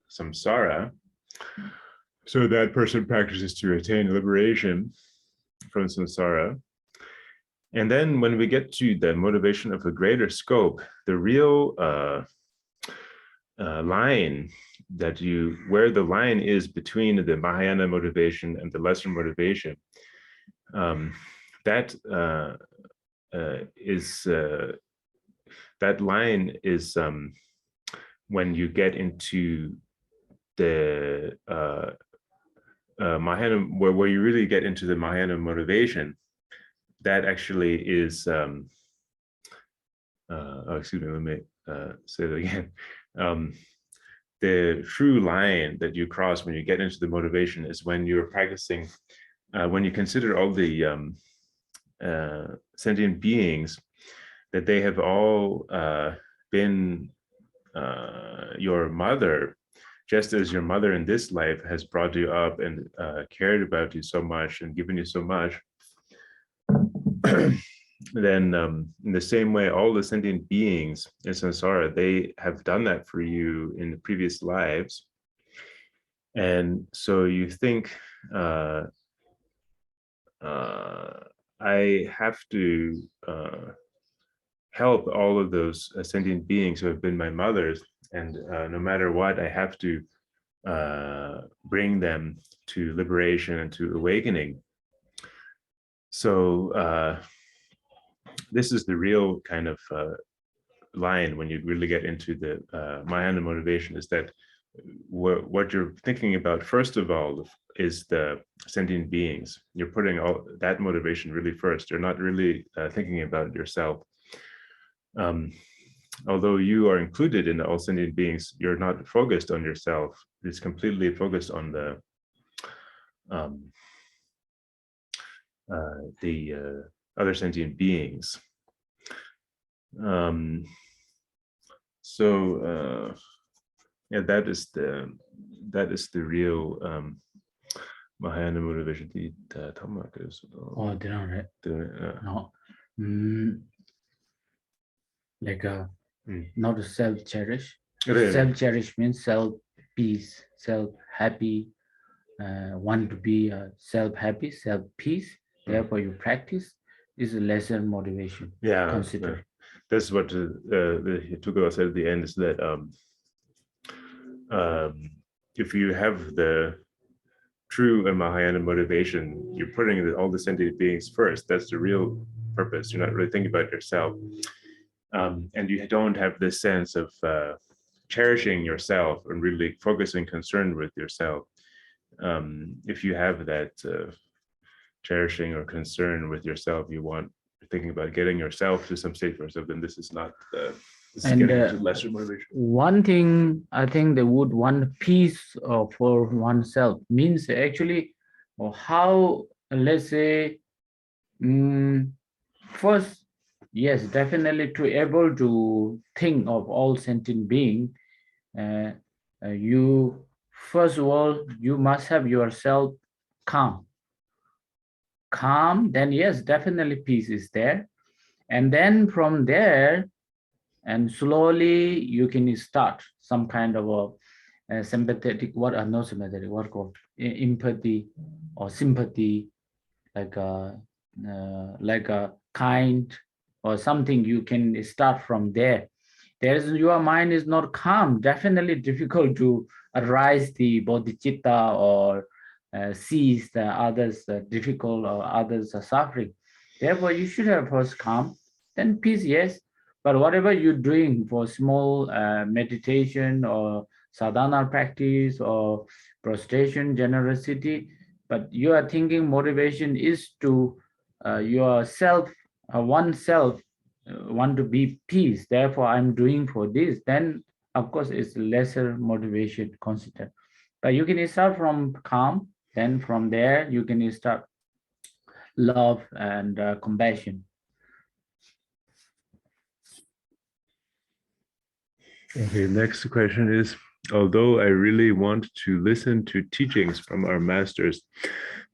samsara. So that person practices to attain liberation from samsara. And then when we get to the motivation of a greater scope, the real line that where the line is between the Mahayana motivation and the lesser motivation, that line is when you get into the Mahayana, where you really get into the Mahayana motivation. That actually is excuse me, let me say it again. The true line that you cross when you get into the motivation is when you're practicing, when you consider all the sentient beings, that they have all been your mother, just as your mother in this life has brought you up and cared about you so much and given you so much. Then in the same way, all the sentient beings in samsara, they have done that for you in the previous lives. And so you think, I have to help all of those sentient beings who have been my mothers, and no matter what, I have to bring them to liberation and to awakening. So this is the real kind of line when you really get into the Mahayana motivation, is that what you're thinking about first of all is the sentient beings. You're putting all that motivation really first. You're not really thinking about yourself. Although you are included in all sentient beings, you're not focused on yourself. It's completely focused on the other sentient beings. Yeah, that is the real Mahayana motivation. Oh, they don't right. No. Like not self-cherish. Self-cherish means self-peace, self-happy, want to be self-happy, self-peace. Therefore, you practice is a lesser motivation. Yeah, consider. That's what the Tulku said at the end, is that if you have the true Mahayana motivation, you're putting all the sentient beings first. That's the real purpose. You're not really thinking about yourself. And you don't have this sense of cherishing yourself and really focusing concern with yourself. If you have that cherishing or concern with yourself, you're thinking about getting yourself to some state for yourself, then this is not This is And getting into lesser motivation. one thing I think they would want peace for oneself means actually how, let's say, first, yes, definitely to able to think of all sentient being, you first of all you must have yourself calm. Then yes, definitely peace is there, and then from there, and slowly you can start some kind of a sympathetic, what are not sympathetic, what called empathy or sympathy, like a kind or something. You can start from there. Your mind is not calm, definitely difficult to arise the bodhicitta or sees the others difficult or others are suffering. Therefore, you should have first calm, then peace, yes. But whatever you're doing for small meditation or sadhana practice or prostration, generosity, but you are thinking motivation is to yourself, oneself, want to be peace, therefore I'm doing for this, then of course it's lesser motivation considered. But you can start from calm, then from there you can start love and compassion. Okay, next question is, although I really want to listen to teachings from our masters,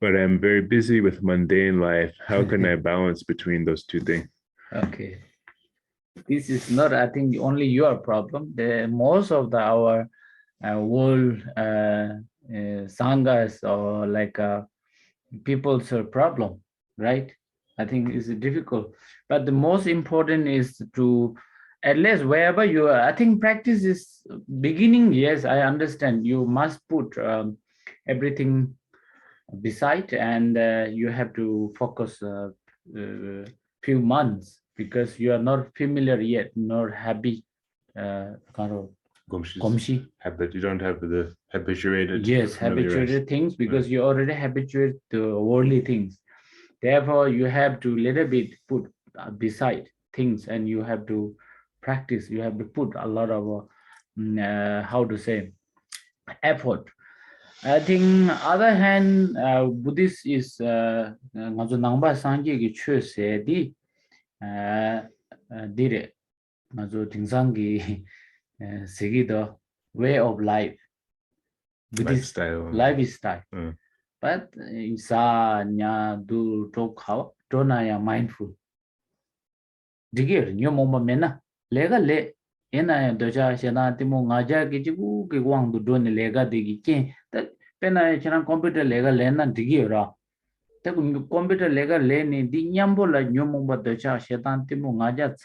but I'm very busy with mundane life, how can I balance between those two things? Okay, this is not, I think, only your problem. Most of our world sanghas or like people's problem, right? I think it's difficult, but the most important is to, at least wherever you are, I think practice is beginning. Yes, I understand. You must put everything beside, and you have to focus few months because you are not familiar yet, nor habit, kind of Gomshi. Habit. You don't have the habituated. Yes, habituated things because you already habituated to worldly things. Therefore, you have to little bit put beside things, and you have to practice. You have to put a lot of how to say, effort. I think other hand, Buddhist is ngazo nangba sangye ki chue se di dire ngazo tingsangi segi the way of life, Buddhist lifestyle. But sa nya do talk how dona ya mindful. Digir nyo moma mena lega le ena doja shena timo ngaja ki jigu ki wang du don lega digi ke ta pena chana computer lega lena digira ta computer lega le ni di nyambo la nyo moma doja shena timo ngaja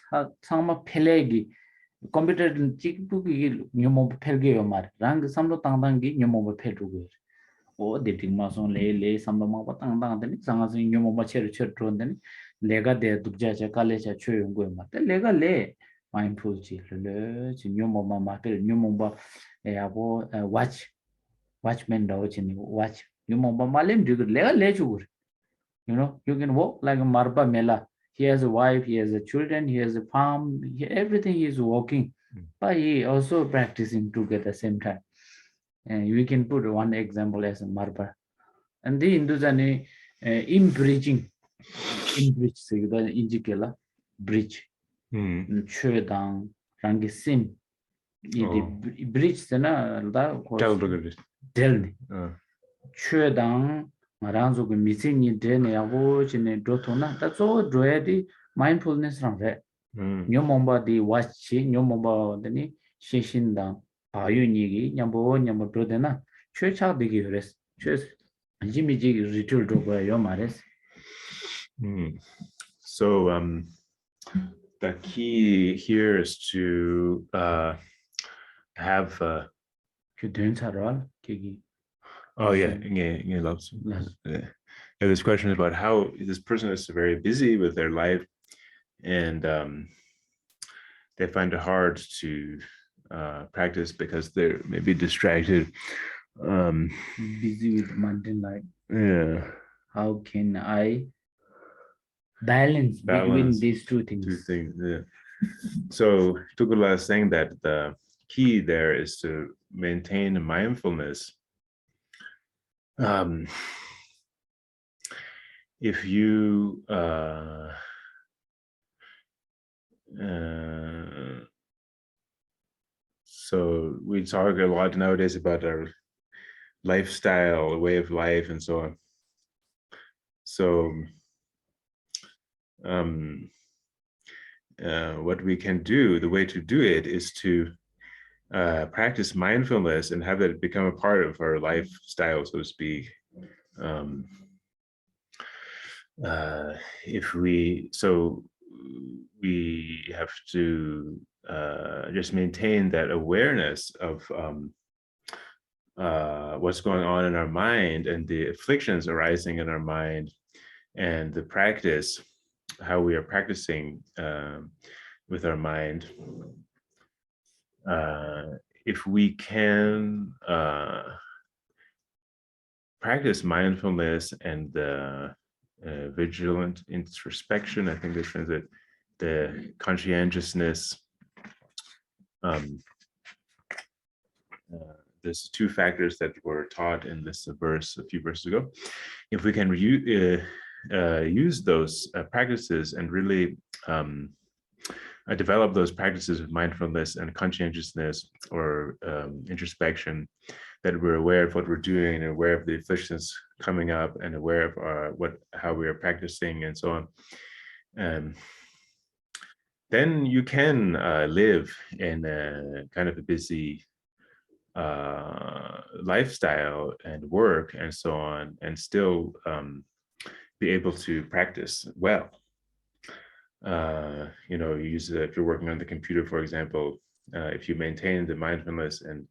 sangma phelegi computer chikpu ki nyo moma phelge yo mar rang samlo tangdang gi nyo moma phelru o dating mason le samba ma patang bang den sanga sin nyomo ma cher tron den lega de dukja cha kale cha chwe ngo ma te lega le mindful chi le chi nyomo ma te nyomo ba ya bo watchman do chi ni watch nyomo ba malem du lega le chu you can walk like a marba mela. He has a wife, he has a children, he has a farm, everything he is walking, but he also practicing together at the same time. And we can put one example as a marbar. And the Hinduzani in bridging, say the injikela bridge. Chödang rangi sim. Bridge tena da delni. Chödang maranzo ke missing ni dene avo chine dotona. That's all droedi mindfulness rangre. Nyomomba di watchi nyomomba deni shishindang. Ayunigi nyambo dodena chöcha digi res chös jimiji ritual do yo mares. So the key here is to have oh yeah, this question is about how this person is very busy with their life, and they find it hard to practice because they're maybe distracted, busy with mundane life. Yeah. How can I balance between these two things? Yeah. So Tukula is saying that the key there is to maintain mindfulness. If you so we talk a lot nowadays about our lifestyle, way of life, and so on. So what we can do, the way to do it is to practice mindfulness and have it become a part of our lifestyle, so to speak. If we have to just maintain that awareness of what's going on in our mind and the afflictions arising in our mind, and the practice, how we are practicing with our mind. If we can practice mindfulness and vigilant introspection, I think they translate the conscientiousness. There's two factors that were taught in this verse a few verses ago. If we can use those practices and really develop those practices of mindfulness and conscientiousness, or introspection, that we're aware of what we're doing and aware of the afflictions coming up and aware of how we are practicing and so on, then you can live in a kind of a busy lifestyle and work and so on, and still be able to practice well. You know, if you're working on the computer, for example, if you maintain the mindfulness and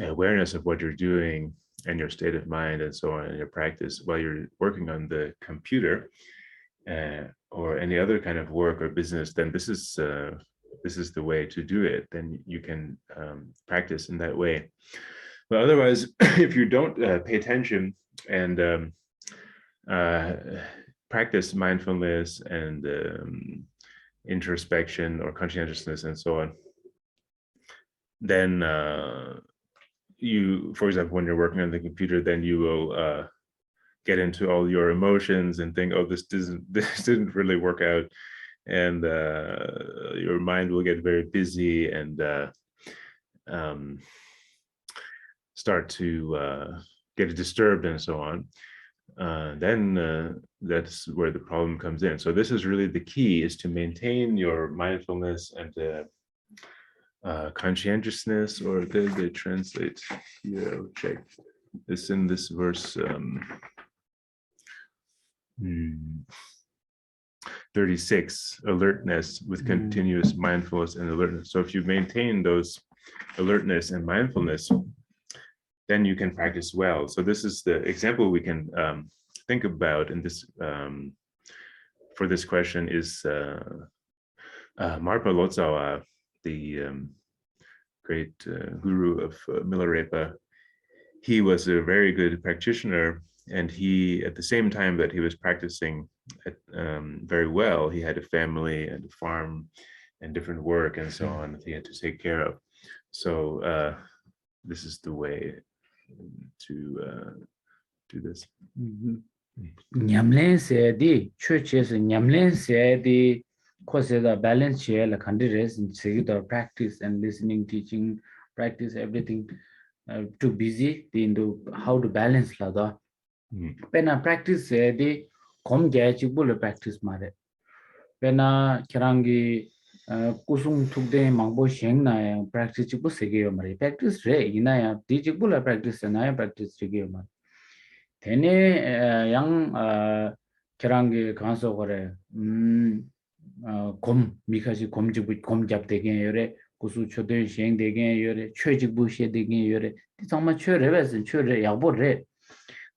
awareness of what you're doing and your state of mind and so on in your practice while you're working on the computer or any other kind of work or business, then this is the way to do it. Then you can practice in that way. But otherwise, if you don't pay attention and practice mindfulness and introspection or conscientiousness and so on, then you, for example, when you're working on the computer, then you will get into all your emotions and think, oh, this didn't really work out, and your mind will get very busy and start to get disturbed and so on. Then that's where the problem comes in. So this is really the key, is to maintain your mindfulness and conscientiousness, or they translate here. I'll check this in this verse 36, alertness with continuous mindfulness and alertness. So if you maintain those alertness and mindfulness, then you can practice well. So this is the example we can think about in this for this question is Marpa Lotsawa, the great guru of Milarepa. He was a very good practitioner, and he, at the same time that he was practicing very well, he had a family and a farm and different work and so on that he had to take care of. So this is the way to do this. Nyamlen se di churches nyamlen se di cause the balance here la candidates in the practice and listening, teaching, practice everything too busy into how to balance la da. When practice se di kom gachi bul practice mare. When kirangi kusung tukde mangbo sheng na practice chibu sege mare. Practice re ina ya di chibu practice na practice sege mare. Tene yang kirangi kanso kore 곰 미카시 곰지부 곰잡 되게 요래 구수 초대 시행 되게 요래 최직부 시에 되게 요래 정말 최레베스 최레 야보래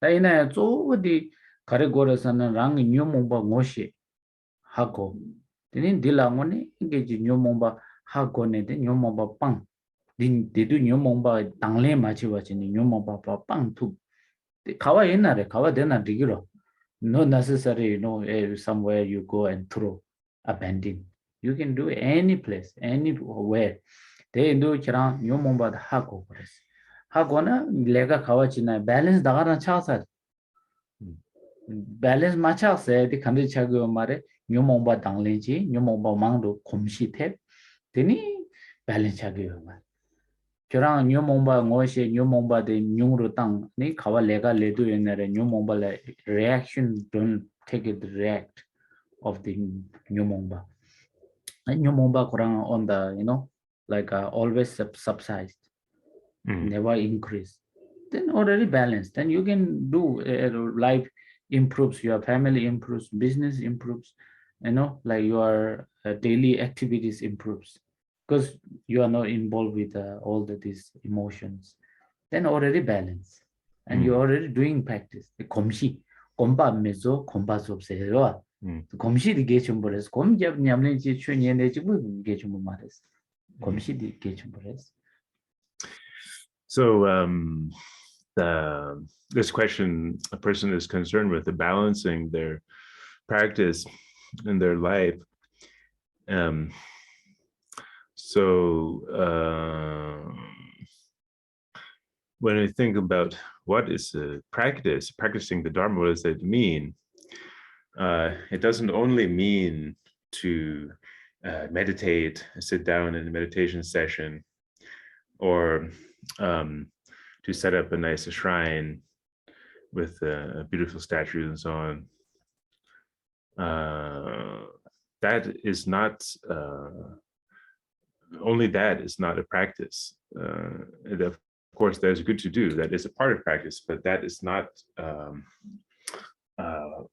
나이나 조디 가르고라서는 랑 뉴몽바 모시 하고 되는 딜랑원에 이게 뉴몽바 하고네 되 뉴몽바 빵 딘데도 뉴몽바 당래 맞이와지니 뉴몽바 빵투 가와 옛날에 가와 되나 되기로 Not necessary, somewhere you go and throw, abandon. You can do any place, anywhere. They do chirang nyomomba the hako press. Hakona lega kawachina balance dagana chasa. Balance macha say the country chago mare nyomomba danglenji, nyomomba mangdo komshi tep. Teni balance chago mare. Chirang nyomomba ngoshe nyomomba de nyungru tang ni kawa lega ledu yenere nyomomba le reaction don't take it react of the nyomomba. And nyomomba kurang on the like always subside, never increase. Then already balanced. Then you can do life improves, your family improves, business improves, like your daily activities improves because you are not involved with all these emotions. Then already balanced, and you're already doing practice. The komshi, komba mezo, komba sobsero. Komshi di gechum bores. Kom jab nyamne chi chu nyene chi bu gechum mares. Komshi di gechum bores. So this question, a person is concerned with the balancing their practice in their life. When I think about what is practicing the Dharma, what does that mean? It doesn't only mean to meditate, sit down in a meditation session, or to set up a nice shrine with beautiful statues and so on. That is not only that is not a practice. Of course, that is good to do. That is a part of practice, but that is not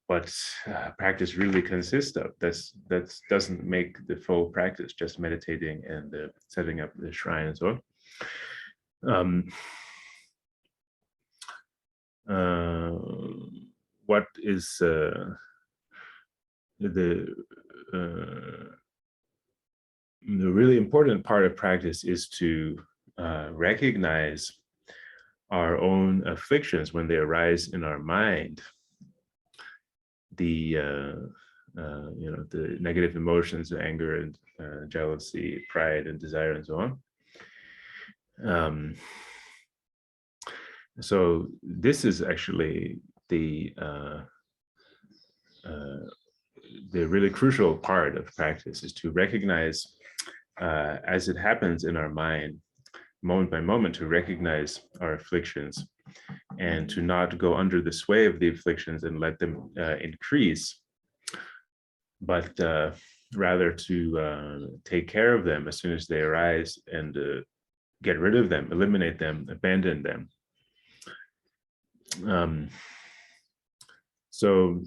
what practice really consists of. That doesn't make the full practice, just meditating and setting up the shrine and so on. What is the really important part of practice is to recognize our own afflictions when they arise in our mind. The negative emotions, anger and jealousy, pride and desire, and so on. So this is actually the really crucial part of practice, is to recognize as it happens in our mind, moment by moment, to recognize our afflictions and to not go under the sway of the afflictions and let them increase, but rather to take care of them as soon as they arise and get rid of them, eliminate them, abandon them. So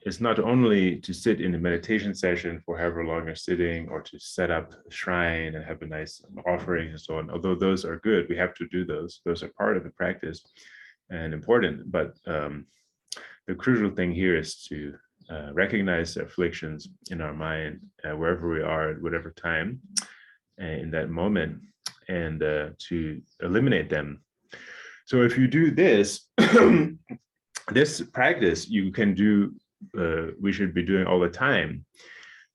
it's not only to sit in a meditation session for however long you're sitting, or to set up a shrine and have a nice offering and so on. Although those are good, we have to do those. Those are part of the practice and important. But the crucial thing here is to recognize the afflictions in our mind, wherever we are at whatever time in that moment, and to eliminate them. So if you do this, this practice you can do, we should be doing all the time,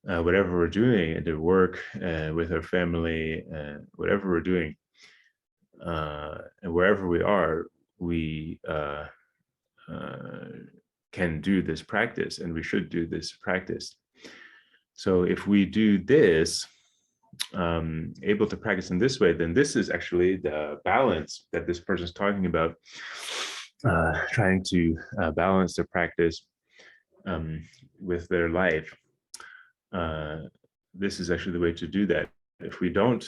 whatever we're doing at the work, with our family, whatever we're doing, and wherever we are, we can do this practice, and we should do this practice. So if we do this, able to practice in this way, then this is actually the balance that this person is talking about, trying to balance their practice with their life. This is actually the way to do that. If we don't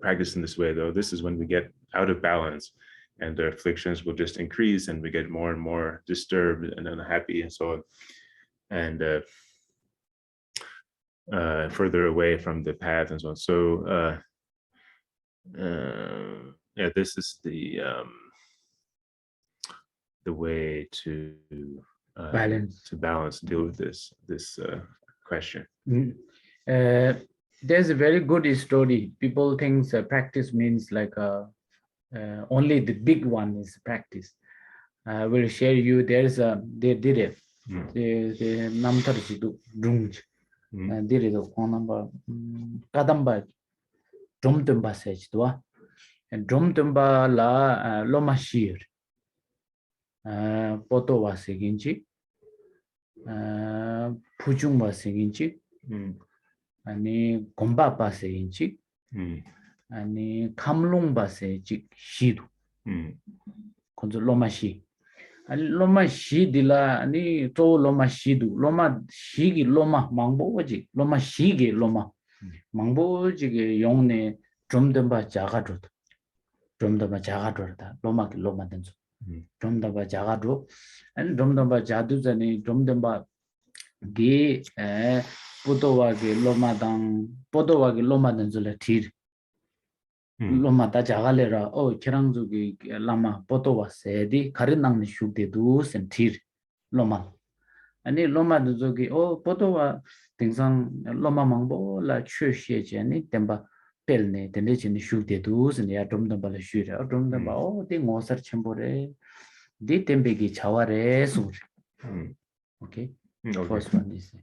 practice in this way, though, this is when we get out of balance, and the afflictions will just increase, and we get more and more disturbed and unhappy and so on, and further away from the path and so on. So yeah, this is the way to balance, deal with this question. There's a very good story. People think practice means like only the big one is practice. I will share you. There's a they did it. The number dung did it on number kadamba drum tumba sage to and drum tumba la loma sheer poto was againchi puchung was againchi and gomba pass againchi and kamlung basage shidu konzo loma shi. Loma shi dila ani to loma shidu loma shigi loma mangbo ji loma shigi loma mangbo ji ge yongne drumdamba jaga da loma ki loma denso drumdamba jaga do and drumdamba jadu jani drumdamba ge podowa ge loma denso la thir loma ta jagale ra o kirangzu gi lama potowa se di karinang ni shukde du sen thir loma ani loma du gi o potowa tingsang loma mangbo la chue she je ni temba pelne tende chin shukde du sen ya domdam bala shure domdam ba o di ngosar chembore di tembe gi chaware sur okay first one is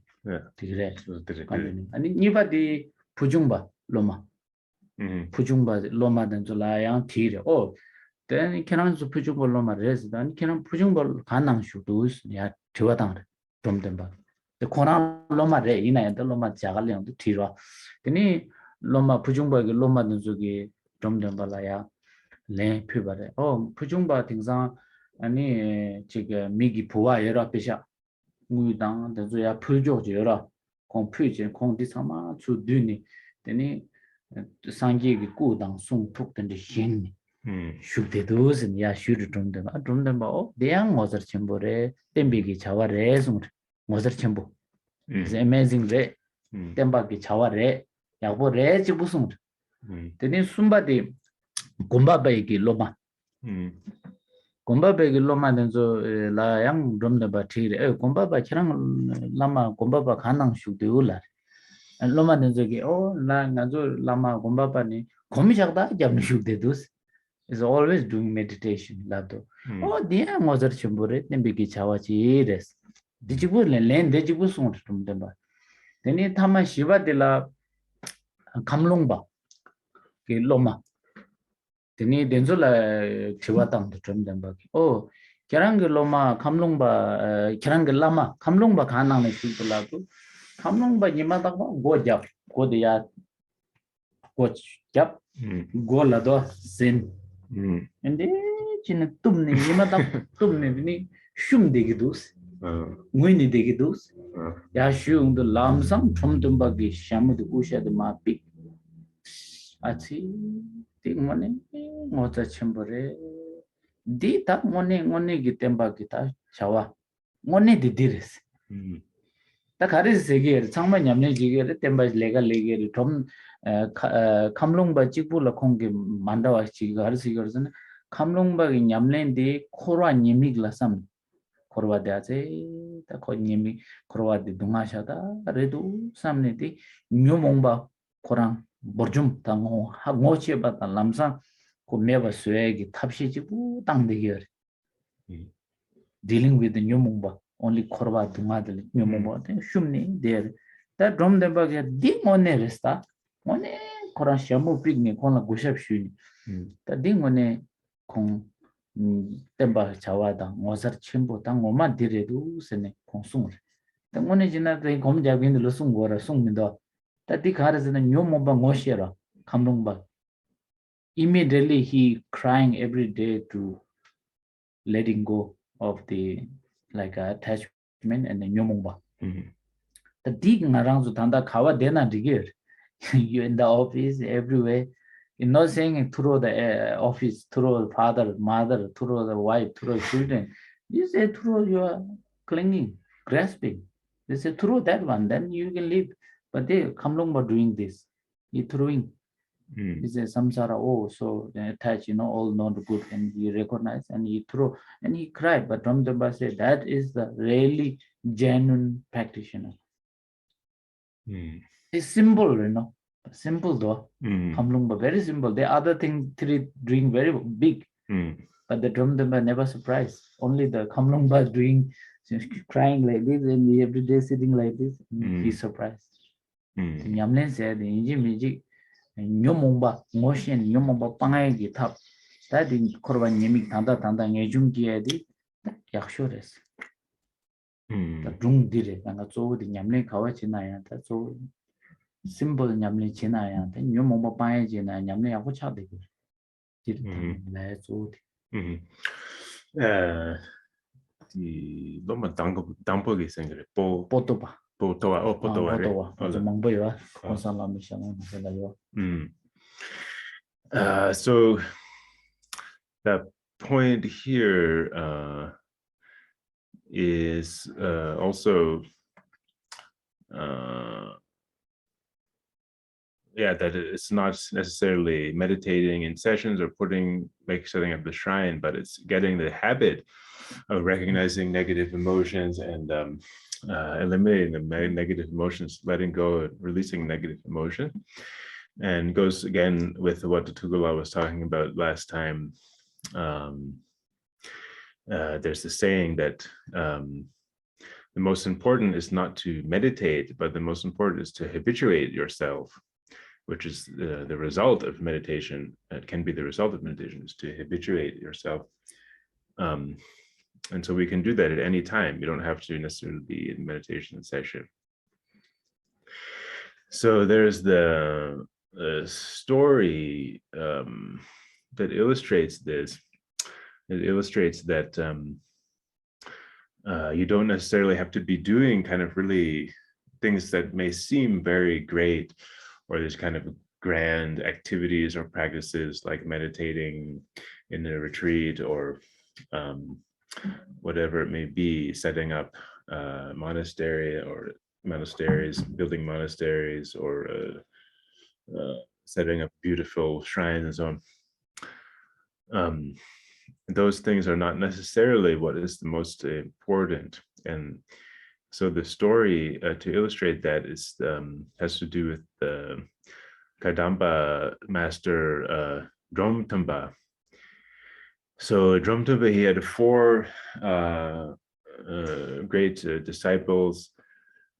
tigre ani niba di pujungba loma puchungba loma dan zula yang tire oh then kenan zu puchungba loma res dan kenan puchungba kanang shudus ya thiwadang domdemba the kona loma re ina ya loma jagal yang tira teni loma puchungba ge loma dan zugi domdemba la ya le phibare oh puchungba tingsa ani 지가 미기 부와 여러 배샤 무당 dan zu ya phuljo 여러 공 phuje 공 디사마 주 düni teni 상기의 꾸당 송톡된데 흰 슈데도스 야 슈르 좀데 뭐 대양 모저 첨보레 템비기 자와레 송 모저 첨보 is amazing re 템바기 자와레 야보레 지부송 되니 숨바디 곰바베기 로마 곰바베기 로마 된저 라양 좀데 바티레 곰바바 키랑 라마 곰바바 가능 슈데올라 로마는 저기 나 나저 라마 곰바파니 고미작다 잡누슈데도스 is always doing meditation lado dia mozer chimbore nembiki chawachi res dichibule len dejibu sung tumdeba teni thama shiva dela kamlongba ke loma teni denzola chiwatang tumdeba kerang loma kamlongba kerang lama kamlongba kanang ne shulado kamlongba nyimada go jap go dia go jap go lado zen ende chine tumne nyimada tumne ni shum degidus ngui degidus ya shung the lamsam thumdumba gi shamudu ushad ma pik achi tingmane mocha chembore di ta ngone gi temba gi ta chawa ngone didires 다 가르세게 창만 냠네 지게 템바 레가 레게 좀 감롱바 찍불라 콩게 만다와 지가 가르세게 그러잖아 감롱바기 냠네인데 코로아 니미글라삼 코로와데아제 다 코니미 코로와데 동아샤다 그래도 삼네디 뇨몽바 코랑 버좀 당호 하고치바다 람상 고메바 스웨기 탑시지부 땅데게 dealing with the 뇨몽바 only korba dungadel nyomo shumni there that drum the bag di mone resta mone koran shamu pigni kona gushap shuni ta ding mone kong temba chawada ngosar chimbo ta ngoma diredu sene kongsung ta mone jina de gom jagin lo sung gora sung mindo ta di kharazena nyomo ba ngoshera kamrong ba immediately he crying every day to letting go of the like attachment and then nyomongba the dig ngarang zu tanda khawa dena digir you in the office everywhere you're not saying through the office through the father mother through the wife through children you say through your clinging grasping they say through that one then you can live but they kamlongba doing this you throwing is a samsara so attach all not good and you recognize and you throw and he cried but Ramdamba said that is the really genuine practitioner it's simple simple though kamlungba very simple the other thing three doing very big but the Dromdamba never surprised. Only the Kamlongpa doing, crying like this, and every day sitting like this, he's surprised. The Nyamlen said, "Inji Miji, Nyomomba, motion, Nyomomba Pangai top. That in Korban Yemik Tanda Tanda Nejum Giadi, Yakshores. The Drung did it, and that's all the Nyamlen Kawachina, that's all. Simple Nyamlen China, then Nyomomba Pangai and Nyamle Awacha. 이 너무 당복이 생기래. Potopa. 보토와 보토와래. Mangboya, Consala Mission. So the point here is also that it's not necessarily meditating in sessions or setting up the shrine, but it's getting the habit of recognizing negative emotions and eliminating the negative emotions, letting go, releasing negative emotion. And goes again with what the Tugula was talking about last time. There's the saying that the most important is not to meditate, but the most important is to habituate yourself, which is the result of meditation. It can be the result of meditation, is to habituate yourself. And so we can do that at any time. You don't have to necessarily be in meditation session. So there's the story that illustrates this. It illustrates that you don't necessarily have to be doing kind of really things that may seem very great, or there's kind of grand activities or practices like meditating in a retreat or whatever it may be, setting up monastery or monasteries, building monasteries, or setting up beautiful shrines and so on. Those things are not necessarily what is the most important. And so the story to illustrate that is has to do with the Kadamba master Dromtamba. So Dromtamba, he had 4 great disciples.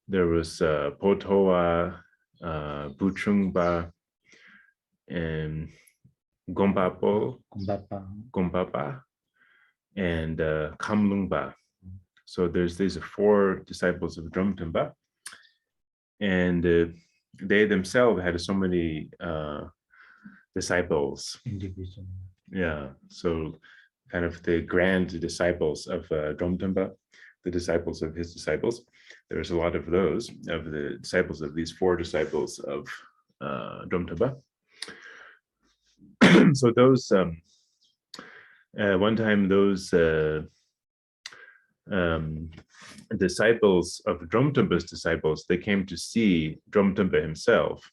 There was Potoa, Buchungpa, and Gompapa, and Kamlungpa. So there's these 4 disciples of Dromtamba, and they themselves had so many disciples. Individual. Yeah, so kind of the grand disciples of Dromtamba, the disciples of his disciples. There's a lot of those, of the disciples of these 4 disciples of Dromtamba. So those, one time those disciples of Dromtamba's disciples, they came to see Dromtamba himself.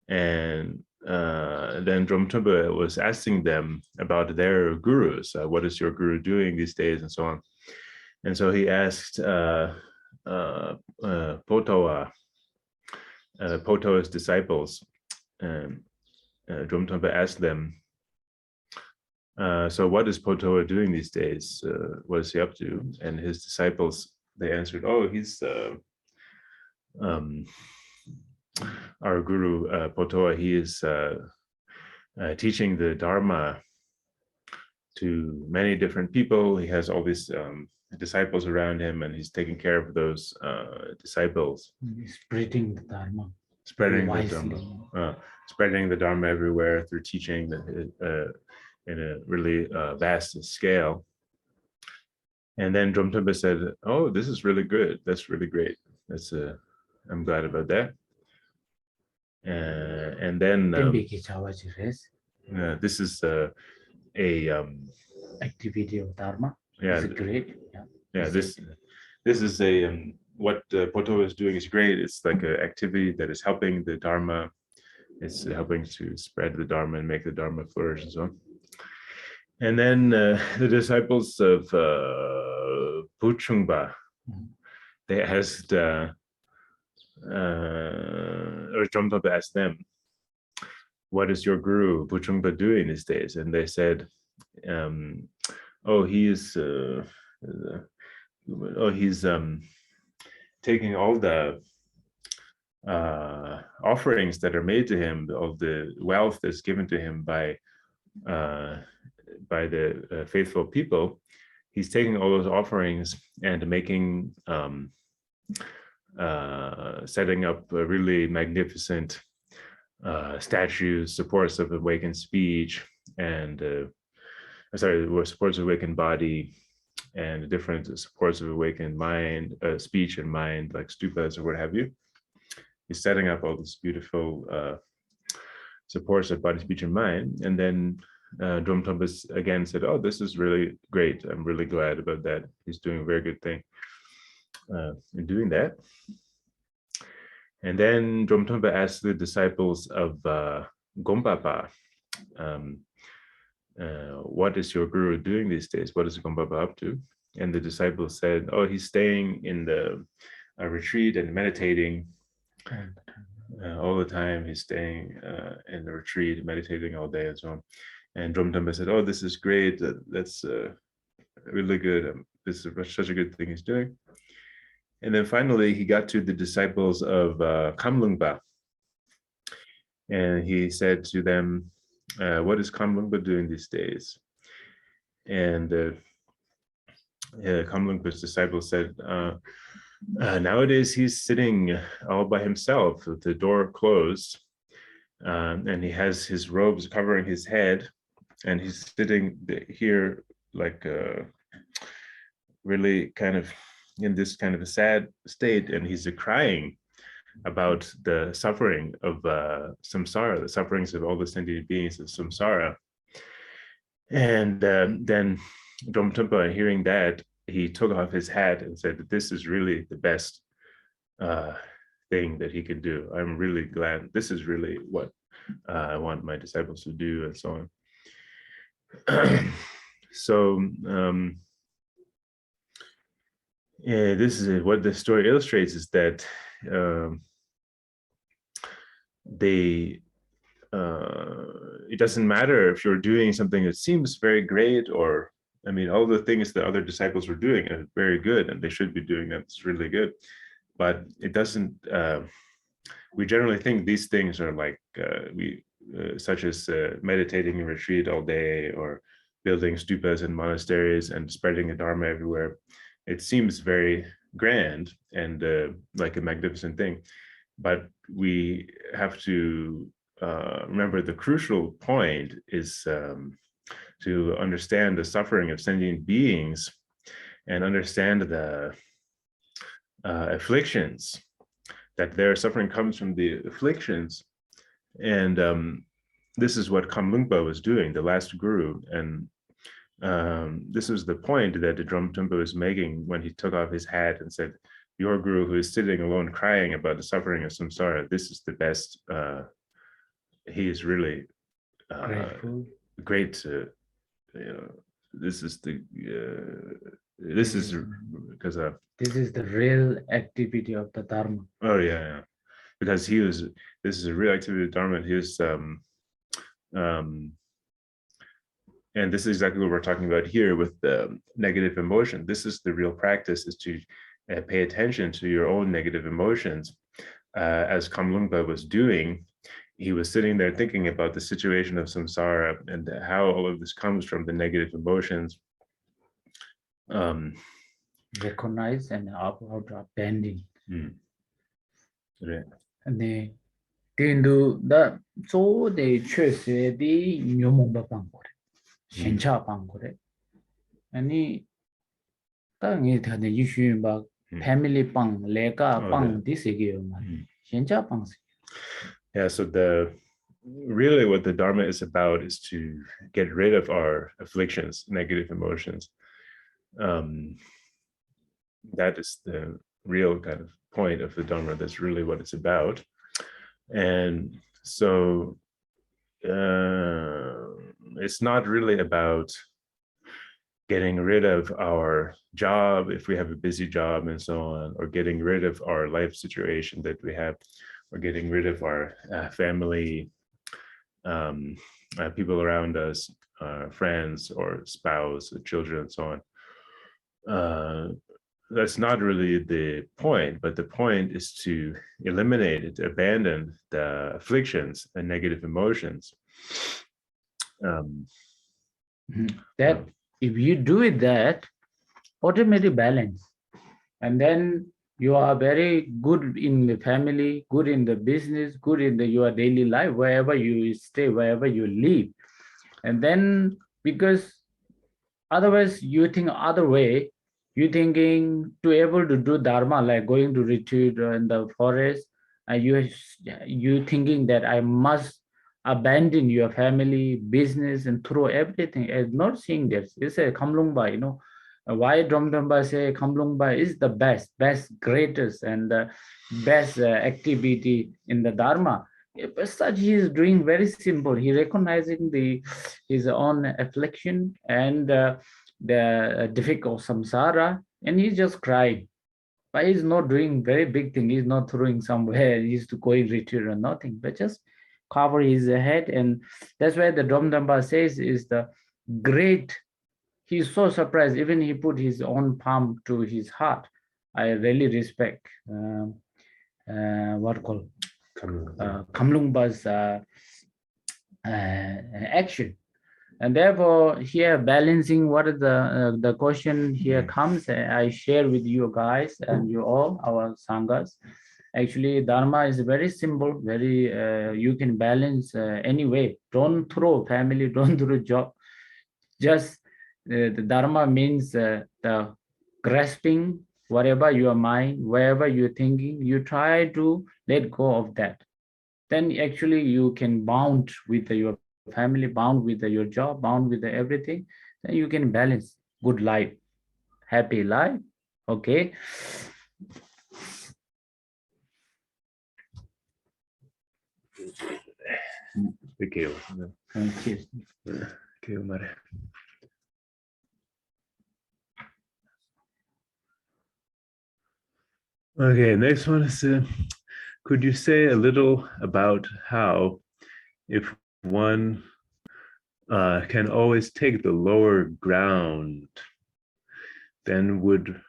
And then Dromtamba was asking them about their gurus. What is your guru doing these days, and so on. And so he asked Potoa's disciples, and Dromtamba asked them, so what is Potoa doing these days? What is he up to? And his disciples, they answered, oh, he's our guru, Potoa. He is teaching the Dharma to many different people. He has all these disciples around him, and he's taking care of those disciples. Spreading the Dharma. Spreading the Dharma. Spreading the Dharma everywhere through teaching in a really vast scale. And then Dromtamba said, oh, this is really good. That's really great. That's I'm glad about that. And then this is a activity of Dharma. Yeah, is great. Yeah, this is a what Potoa is doing is great. It's like an activity that is helping the Dharma. It's helping to spread the Dharma and make the Dharma flourish and so on. And then the disciples of Buchungpa, they asked, or Dromtamba asked them, what is your guru Buchungpa doing these days? And they said, oh, he is he's taking all the offerings that are made to him, all the wealth that's given to him by the faithful people. He's taking all those offerings and making setting up a really magnificent statues, supports of awakened speech, and supports of awakened body, and different supports of awakened mind, speech and mind, like stupas or what have you. He's setting up all these beautiful supports of body, speech, and mind. And then Drum Tumbas again said, oh, this is really great. I'm really glad about that. He's doing a very good thing in doing that. And then Drum Tumpa asked the disciples of Gompapa, what is your guru doing these days? What is Gompapa up to? And the disciples said, oh, he's staying in the retreat and meditating all the time. He's staying in the retreat, meditating all day and so on. And Drum Tumpa said, oh, this is great. That's really good. This is such a good thing he's doing. And then finally, he got to the disciples of Kamlungpa. And he said to them, what is Kamlungpa doing these days? And Kamlungpa's disciples said, nowadays he's sitting all by himself with the door closed. And he has his robes covering his head. And he's sitting here like really kind of in this kind of a sad state, and he's crying about the suffering of samsara, the sufferings of all the sentient beings of samsara. And then Drum Tumpa, hearing that, he took off his hat and said that this is really the best thing that he could do. I'm really glad. This is really what I want my disciples to do, and so on. So yeah, this is what the story illustrates, is that it doesn't matter if you're doing something that seems very great, or I mean, all the things that other disciples were doing are very good, and they should be doing that. It's really good, but it doesn't. We generally think these things are like such as meditating in retreat all day, or building stupas in monasteries and spreading the Dharma everywhere. It seems very grand and like a magnificent thing, but we have to remember the crucial point is to understand the suffering of sentient beings and understand the afflictions, that their suffering comes from the afflictions. And this is what Kamlungpa was doing, the last guru. And this is the point that the Drum Tumpa was making when he took off his hat and said, your guru who is sitting alone crying about the suffering of samsara, this is the best. He is really great. This is the this is because this is the real activity of the Dharma. Oh yeah, because this is a real activity of Dharma. He was and this is exactly what we're talking about here with the negative emotion. This is the real practice, is to pay attention to your own negative emotions. As Kamlungpa was doing, he was sitting there thinking about the situation of samsara and how all of this comes from the negative emotions. Recognize and how to abandon. Right. And they do that, so they choose the nyomba bangore. Shencha bangore. And the issue about family bang, lega bang, this again. Shencha bang. Yeah, so really what the Dharma is about is to get rid of our afflictions, negative emotions. That is the real kind of point of the Dharma. That's really what it's about. And so it's not really about getting rid of our job if we have a busy job and so on, or getting rid of our life situation that we have, or getting rid of our family people around us, friends or spouse, or children, and so on. That's not really the point, but the point is to eliminate it, abandon the afflictions and negative emotions. That if you do it, that automatically balance, and then you are very good in the family, good in the business, good in your daily life, wherever you stay, wherever you live. And then, because otherwise you think other way, you thinking to able to do dharma, like going to retreat in the forest, and you thinking that I must abandon your family, business, and throw everything. It's not seeing this. It's a kamlungba, why Dromdamba say kamlungba is the best, greatest, and the best activity in the dharma. As such, he is doing very simple. He recognizing his own affliction and the difficult samsara, and he's just crying. But he's not doing very big thing. He's not throwing somewhere. He's to going retreat or nothing, but just cover his head. And that's why the Domdamba says is the great. He's so surprised. Even he put his own palm to his heart. I really respect what called Kamlungpa's action. And therefore, here balancing what is the question here comes, I share with you guys and you all, our sanghas. Actually, dharma is very simple, very you can balance any way. Don't throw family, don't throw job. Just the dharma means the grasping whatever your mind, wherever you're thinking, you try to let go of that. Then actually you can bound with your family, bound with your job, bound with everything. Then you can balance good life, happy life. Okay. Okay, next one is, could you say a little about how, if one can always take the lower ground, then would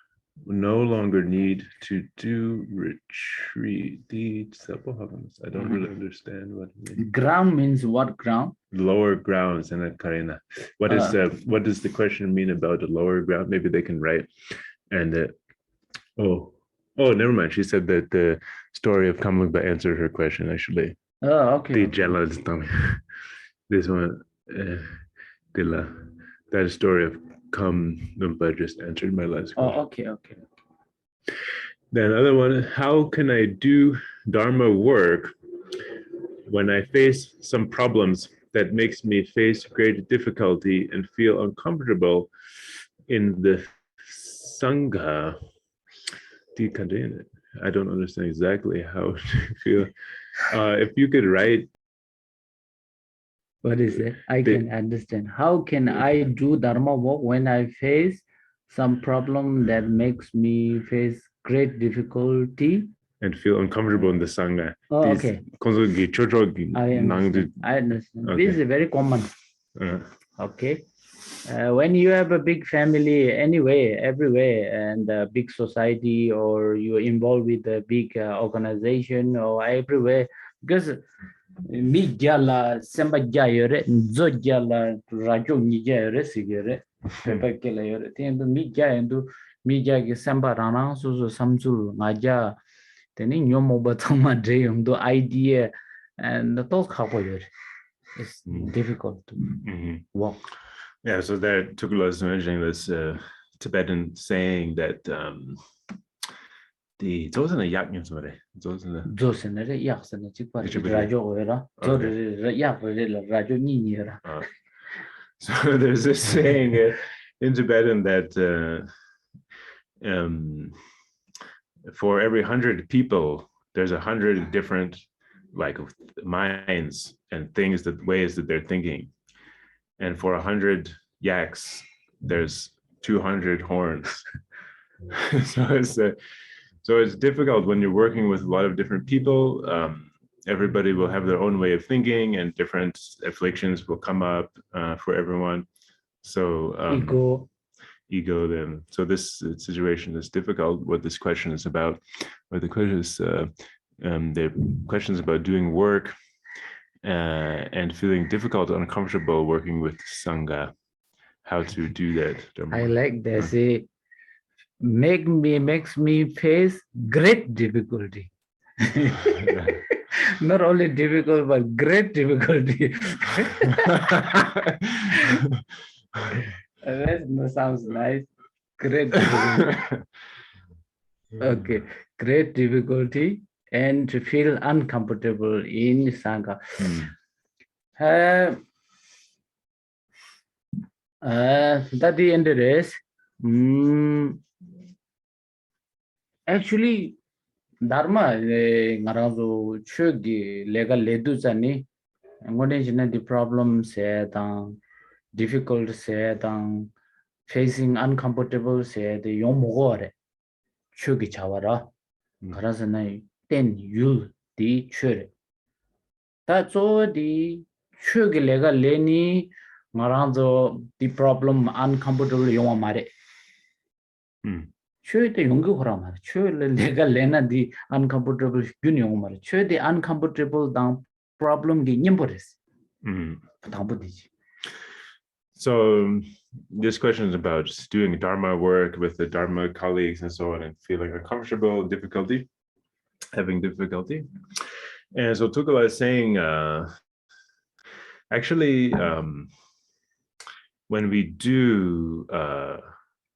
no longer need to do retreat? I don't really understand what it means. Ground means what ground? Lower grounds, and Karina. What does the question mean about the lower ground? Maybe they can write. And never mind. She said that the story of Kamlungpa answered her question, actually. Oh, okay. This one, that story of Kamlungpa just answered my last question. Oh, okay. Then another one, how can I do Dharma work when I face some problems that makes me face great difficulty and feel uncomfortable in the Sangha? I don't understand exactly how to feel. If you could write. What is it? I can understand. How can I do Dharma work when I face some problem that makes me face great difficulty? And feel uncomfortable in the Sangha. Oh, okay. I understand. Okay. This is very common. Okay. When you have a big family anyway, everywhere, and a big society, or you're involved with a big organization or everywhere, because Migala Sambajayore, Zojala Rajo Nijayore Sigare, Pepakela, Mija and Mija Samba Rana, so Samsul, Maja, then in your mobile dream, the idea and the talk couple. It's difficult to walk. Yeah, so there Tukula is mentioning this Tibetan saying that the Zosana yak means what? Zosana yak sana chikpa rajo era. Zosana yak rajo ni era. So there's this saying in Tibetan that for every 100 people, there's 100 different like minds and things, that ways that they're thinking. And for 100 yaks, there's 200 horns. So it's difficult when you're working with a lot of different people. everybody will have their own way of thinking, and different afflictions will come up for everyone. So ego then. So this situation is difficult. What this question is about, or the question is the questions about doing work and feeling difficult or uncomfortable working with Sangha. How to do that. I like that. Say, makes me face great difficulty. Not only difficult, but great difficulty. That sounds nice. Great difficulty. Okay, great difficulty and to feel uncomfortable in Sangha. That the end is actually Dharma ngarazo chugi legal ledu zani ngone the problem se tang difficult se tang facing uncomfortable se the yomogore chugi chawara garasana ten yul di chure ta zo di chugi legal leni ngarazo the problem uncomfortable yoma mare Chue the yungu horamar, chue legal lena the uncomfortable union, chue the uncomfortable down problem the nimboris. So this question is about doing Dharma work with the Dharma colleagues and so on, and feeling uncomfortable, difficulty, having difficulty. And so Tukala is saying, actually, when we do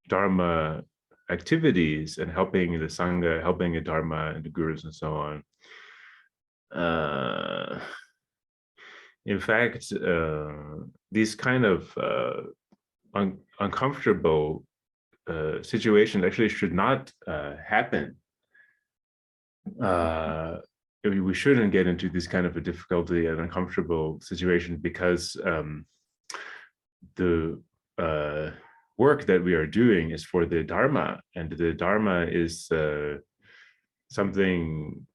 Dharma activities and helping the Sangha, helping the Dharma and the Gurus and so on, in fact, these kind of uncomfortable situations actually should not happen. We shouldn't get into this kind of a difficulty and uncomfortable situation, because the work that we are doing is for the Dharma, and the Dharma is something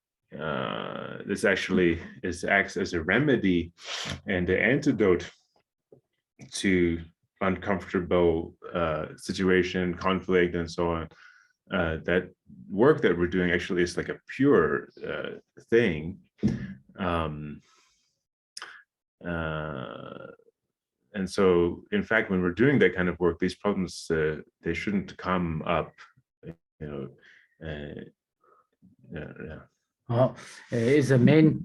this actually acts as a remedy and the antidote to uncomfortable situation, conflict, and so on. That work that we're doing actually is like a pure thing. And so, in fact, when we're doing that kind of work, these problems, they shouldn't come up, Is a main,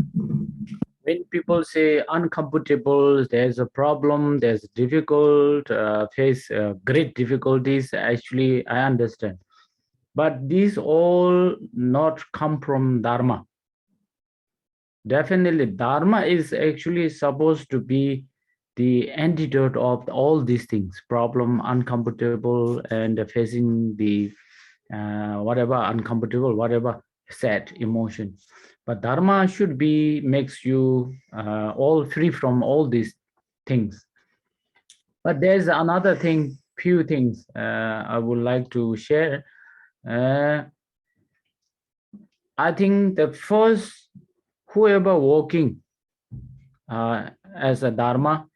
when people say uncomfortable, there's a problem, there's difficult, face great difficulties, actually, I understand. But these all not come from Dharma. Definitely, Dharma is actually supposed to be the antidote of all these things, problem, uncomfortable, and facing the whatever uncomfortable, whatever sad emotion. But Dharma should be, makes you all free from all these things. But there's another thing, few things I would like to share. I think the first, whoever walking as a Dharma,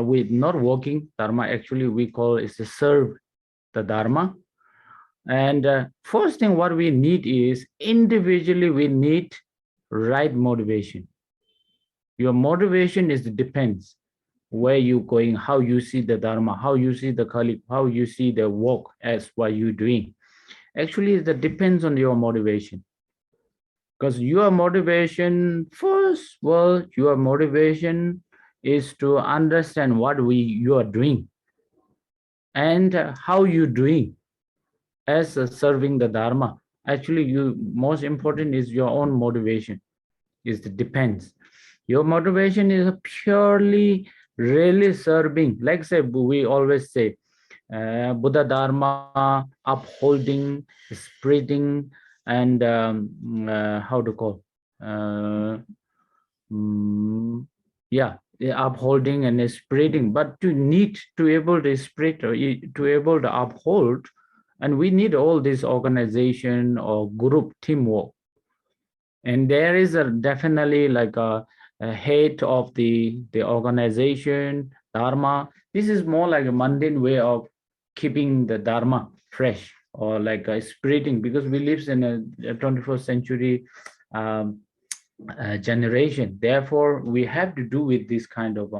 we not walking Dharma, actually we call is to serve the Dharma. And first thing what we need is, individually we need right motivation. Your motivation is depends where you going, how you see the Dharma, how you see the colleague, how you see the work as what you're doing. Actually, that depends on your motivation. Because your motivation, first, well, your motivation is to understand what you are doing and how you're doing as serving the Dharma. Actually, most important is your own motivation. It depends. Your motivation is purely really serving. Like say, we always say, Buddha Dharma, upholding, spreading, and how to call, upholding and spreading. But to need to able to spread or to able to uphold, and we need all this organization or group teamwork. And there is definitely like a head of the organization, Dharma. This is more like a mundane way of keeping the Dharma fresh, or like a spiriting, because we live in a 21st century um, generation. Therefore, we have to do with this kind of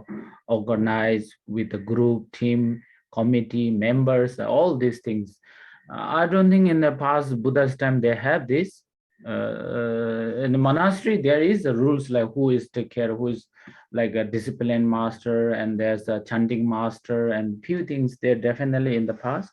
organize with the group, team, committee, members, all these things. I don't think in the past Buddha's time they have this. In the monastery, there is the rules like who is take care, who is like a discipline master, and there's a chanting master, and few things there definitely in the past,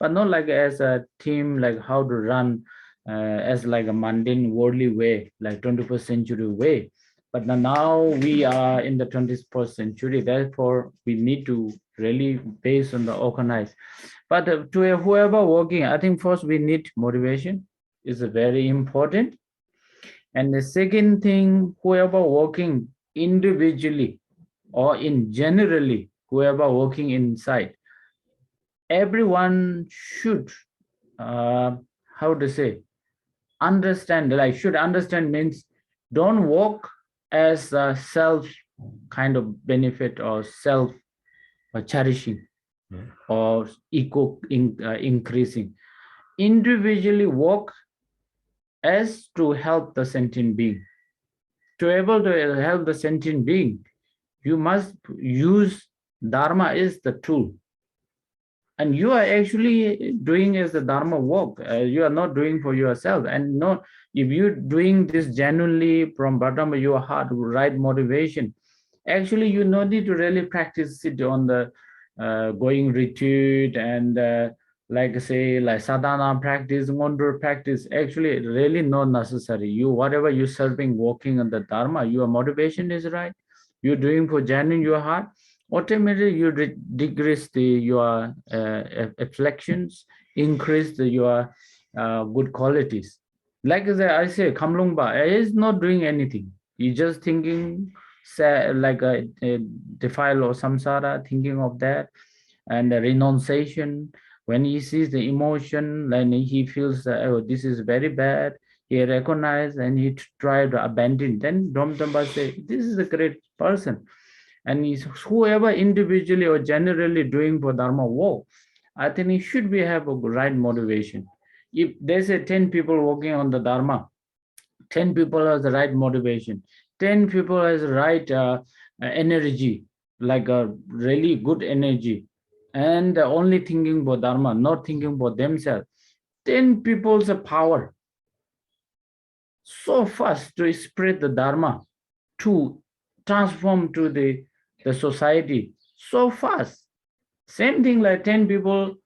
but not like as a team, like how to run as like a mundane worldly way, like 21st century way. But now we are in the 21st century, therefore we need to really base on the organize. But to whoever working, I think first we need motivation is very important. And the second thing, whoever working individually or in generally, whoever working inside, everyone should, how to say, understand, like should understand means don't work as a self kind of benefit or self cherishing or increasing. Individually work as to help the sentient being. To able to help the sentient being, you must use Dharma is the tool. And you are actually doing as the Dharma work. You are not doing for yourself. And not if you're doing this genuinely from bottom of your heart, right motivation, actually you no need to really practice it on the going retreat and like say like sadhana practice, wonder practice. Actually really not necessary. You whatever you're serving, working on the Dharma, your motivation is right, you're doing for genuine your heart, automatically you decrease your afflictions, increase your good qualities. Like I say, Kamlungpa is not doing anything. He's just thinking, say, like a defile or samsara, thinking of that, and the renunciation. When he sees the emotion, then he feels that, oh, this is very bad. He recognizes and he try to abandon. Then Dhamma say, this is a great person. And whoever individually or generally doing for Dharma work, I think it should be have a right motivation. If there's 10 people working on the Dharma, 10 people has the right motivation, 10 people has the right energy, like a really good energy, and only thinking about Dharma, not thinking about themselves. 10 people's power so fast to spread the Dharma, to transform to the society so fast. Same thing like 10 people,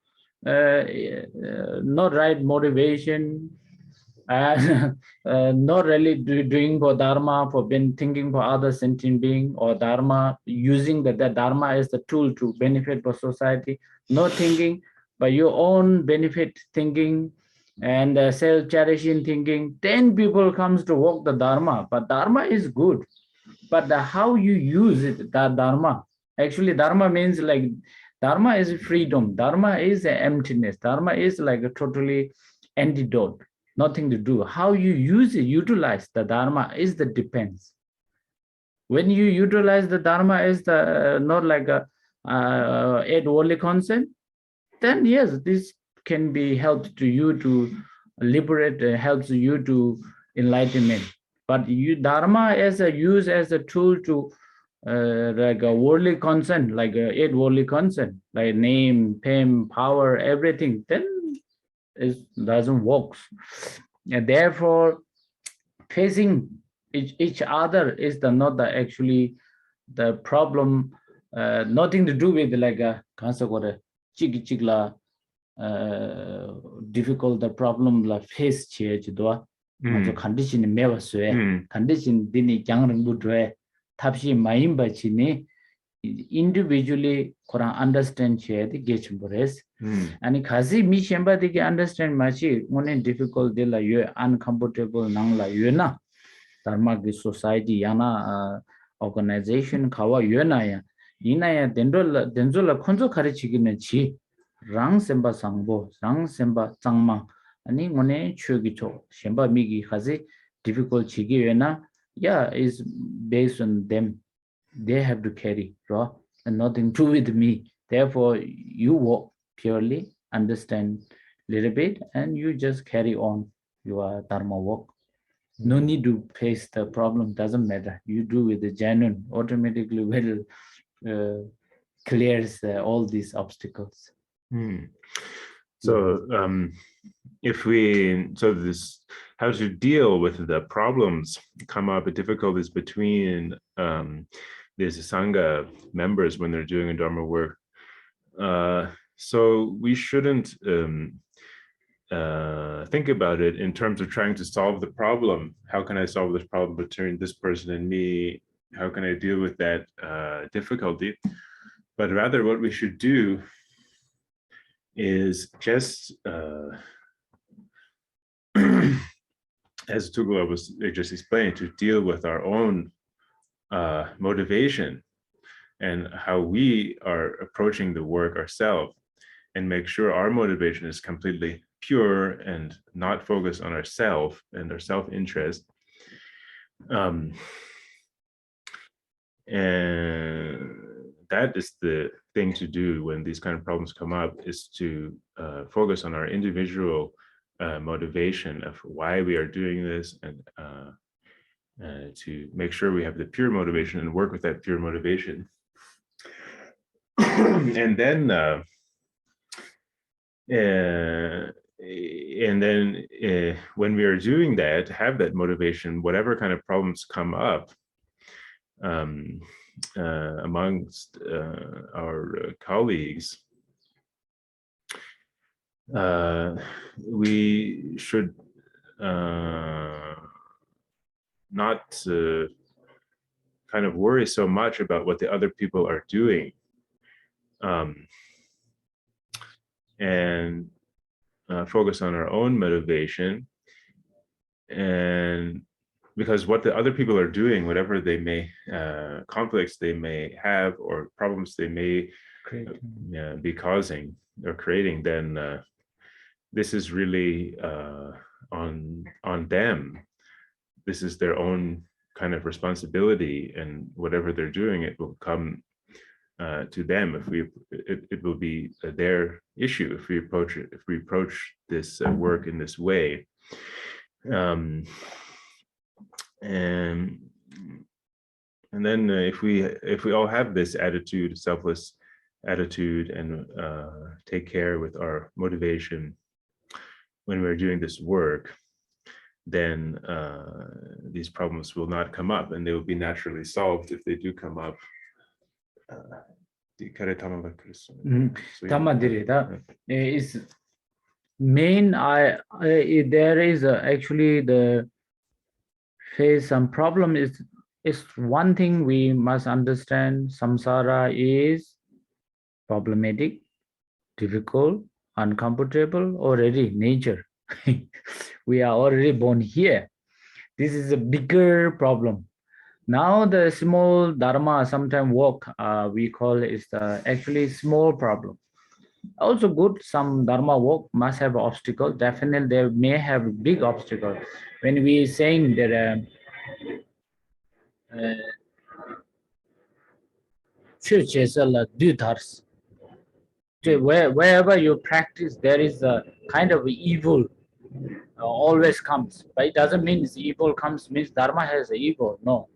not right motivation, not really doing for Dharma, for being thinking for other sentient being, or Dharma, using the Dharma as the tool to benefit for society, not thinking by your own benefit thinking and self-cherishing thinking. 10 people comes to walk the Dharma, but Dharma is good. But how you use it, that Dharma, actually Dharma means like, Dharma is freedom, Dharma is emptiness, Dharma is like a totally antidote, nothing to do. How you use it, utilize the Dharma is the depends. When you utilize the Dharma is the not like a eight worldly concept, then yes, this can be helped to you to liberate, helps you to enlightenment. But you Dharma as a use as a tool to like a worldly concern, like eight worldly concern, like name, fame, power, everything, then it doesn't work. And therefore, facing each other is the not the actually the problem. Nothing to do with like a concept chigla difficult the problem la face che do so condition me was condition dini jangrang bu dre tapshi maim ba chi ni individually kora understand che the gech bores and khazi mi shemba de understand ma chi one difficult de la you uncomfortable nang la you na dharma ki society yana organization khawa you na ya ina ya denzo la khonzo khari chi gi ne chi rang semba sangbo rang semba changma ani ngone chugi cho semba migi khazi difficult chigi, yeah, is based on them. They have to carry, right? And nothing to do with me. Therefore, you walk purely, understand a little bit, and you just carry on your Dharma walk. No need to face the problem, doesn't matter. You do with the genuine, automatically will clears all these obstacles. So this how to deal with the problems come up, the difficulties between these Sangha members when they're doing a Dharma work. So we shouldn't think about it in terms of trying to solve the problem. How can I solve this problem between this person and me? How can I deal with that difficulty? But rather what we should do is just, as Tulku was just explaining, to deal with our own motivation and how we are approaching the work ourselves, and make sure our motivation is completely pure and not focused on ourself and our self-interest. And that is the thing to do when these kind of problems come up, is to focus on our individual motivation of why we are doing this, and to make sure we have the pure motivation and work with that pure motivation. And then when we are doing that, have that motivation, whatever kind of problems come up amongst our colleagues, we should not kind of worry so much about what the other people are doing, and focus on our own motivation. And because what the other people are doing, whatever they may, conflicts they may have or problems they may be causing or creating, then this is really on them. This is their own kind of responsibility, and whatever they're doing, it will come to them. It will be their issue if we approach this work in this way. And then if we all have this attitude, selfless attitude, and take care with our motivation when we're doing this work, then these problems will not come up, and they will be naturally solved if they do come up. Is main. There is actually the face some problem is one thing we must understand. Samsara is problematic, difficult, uncomfortable already. Nature. We are already born here. This is a bigger problem. Now the small dharma, sometimes walk, we call is the actually small problem. Also good, some dharma walk must have obstacle. Definitely they may have big obstacle. When we saying that wherever you practice, there is a kind of evil always comes. But it doesn't mean this evil comes means dharma has evil. No.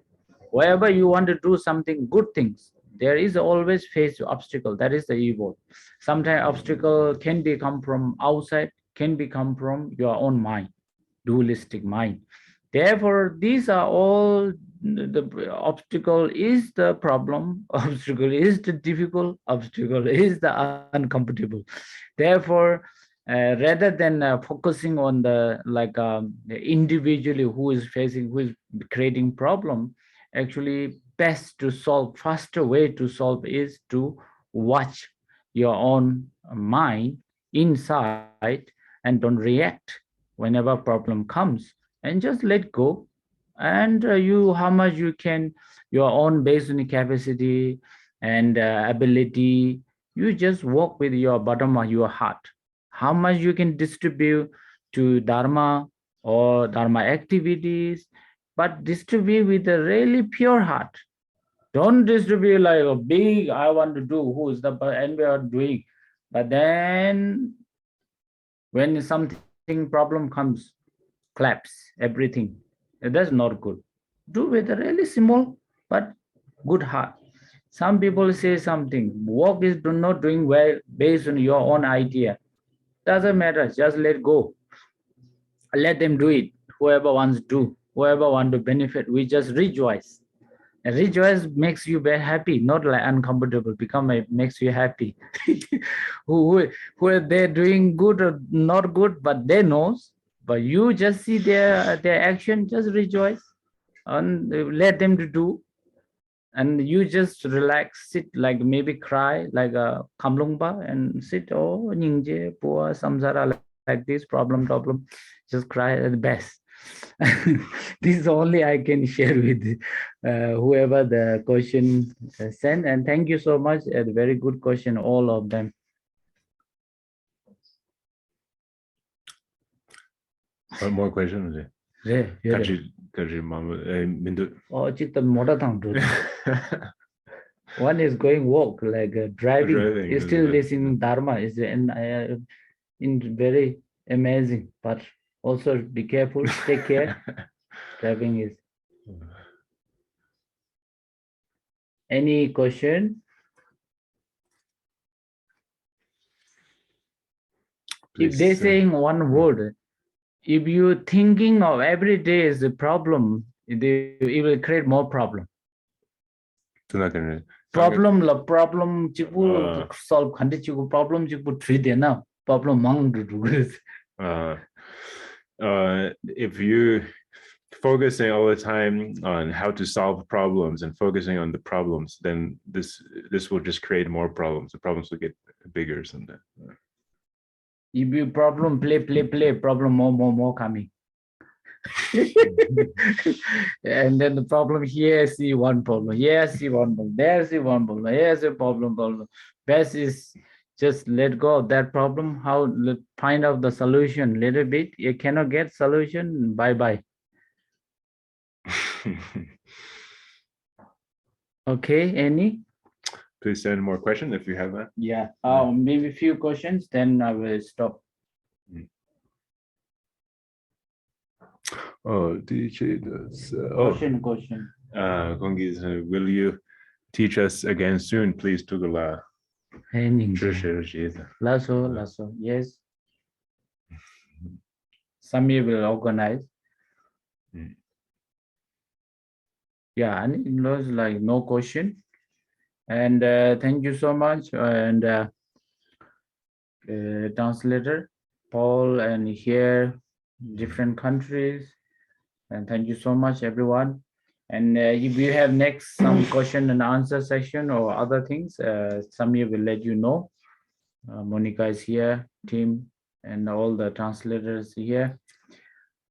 Wherever you want to do something good things, there is always face obstacle. That is the evil. Sometimes obstacle can be come from outside, can be come from your own mind, dualistic mind. Therefore, these are all the obstacle is the problem, obstacle is the difficult, obstacle is the uncomfortable. Therefore, rather than focusing on the individually who is creating problem, actually best to solve, faster way to solve is to watch your own mind inside and don't react whenever problem comes, and just let go. And you how much you can, your own based on capacity and ability, you just walk with your bottom of your heart. How much you can distribute to dharma, or Dharma activities, but distribute with a really pure heart. Don't distribute like a big, I want to do, who is the, and we are doing. But then when something problem comes, collapse everything. That's not good. Do with a really small but good heart. Some people say something, work is not doing well based on your own idea. Doesn't matter, just let go. Let them do it. Whoever wants to do, whoever want to benefit, we just rejoice. And rejoice makes you very happy, not like uncomfortable. Makes you happy. who they're doing good or not good, but they knows. But you just see their action, just rejoice and let them to do. And you just relax, sit like maybe cry like a kamlungpa and sit, oh ningje poor samsara, like this problem, just cry at the best. This is only I can share with whoever the question sent. And thank you so much. A very good question, all of them. One more question. One is going walk like driving. Is still listening Dharma is in very amazing, but also be careful, take care. Driving is. Any question? If they saying one word, if you thinking of every day is a problem, it will create more problem. Problem solve problem treat enough problem if you focusing all the time on how to solve problems and focusing on the problems, then this will just create more problems. The problems will get bigger someday. If you problem play problem more coming. And then the problem here, see one problem, here see one problem, there see one problem, here's a problem. Best is just let go of that problem. How find out the solution little bit. You cannot get solution, bye. Okay, any? Please send more questions if you have that. Yeah, maybe a few questions, then I will stop. Question. Will you teach us again soon, please? Tugala. Lasso, yes. Some will organize. Yeah, and it was like no question. And thank you so much. And translator, Paul, and here, different countries. And thank you so much, everyone. And if you have next some question and answer section or other things, Samir will let you know. Monica is here, team, and all the translators here.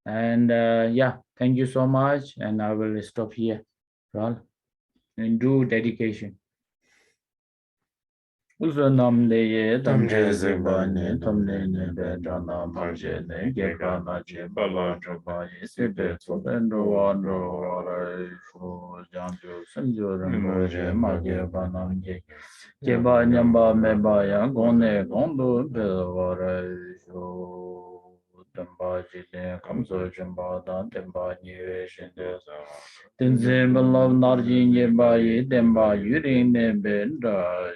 And yeah, thank you so much. And I will stop here, and do dedication. Uzanam leye tamje zebane tamne nebe jana marje ne gekana je bala choba yesibe sobendo wando wara shu janju sanjo rambo je magye banam ye jeba nyamba meba ya gone gondo be wara shu tamba jile kamso jamba dan temba nye shinde Tenzin below Narjin Yemba Yemba Yurin Ben Da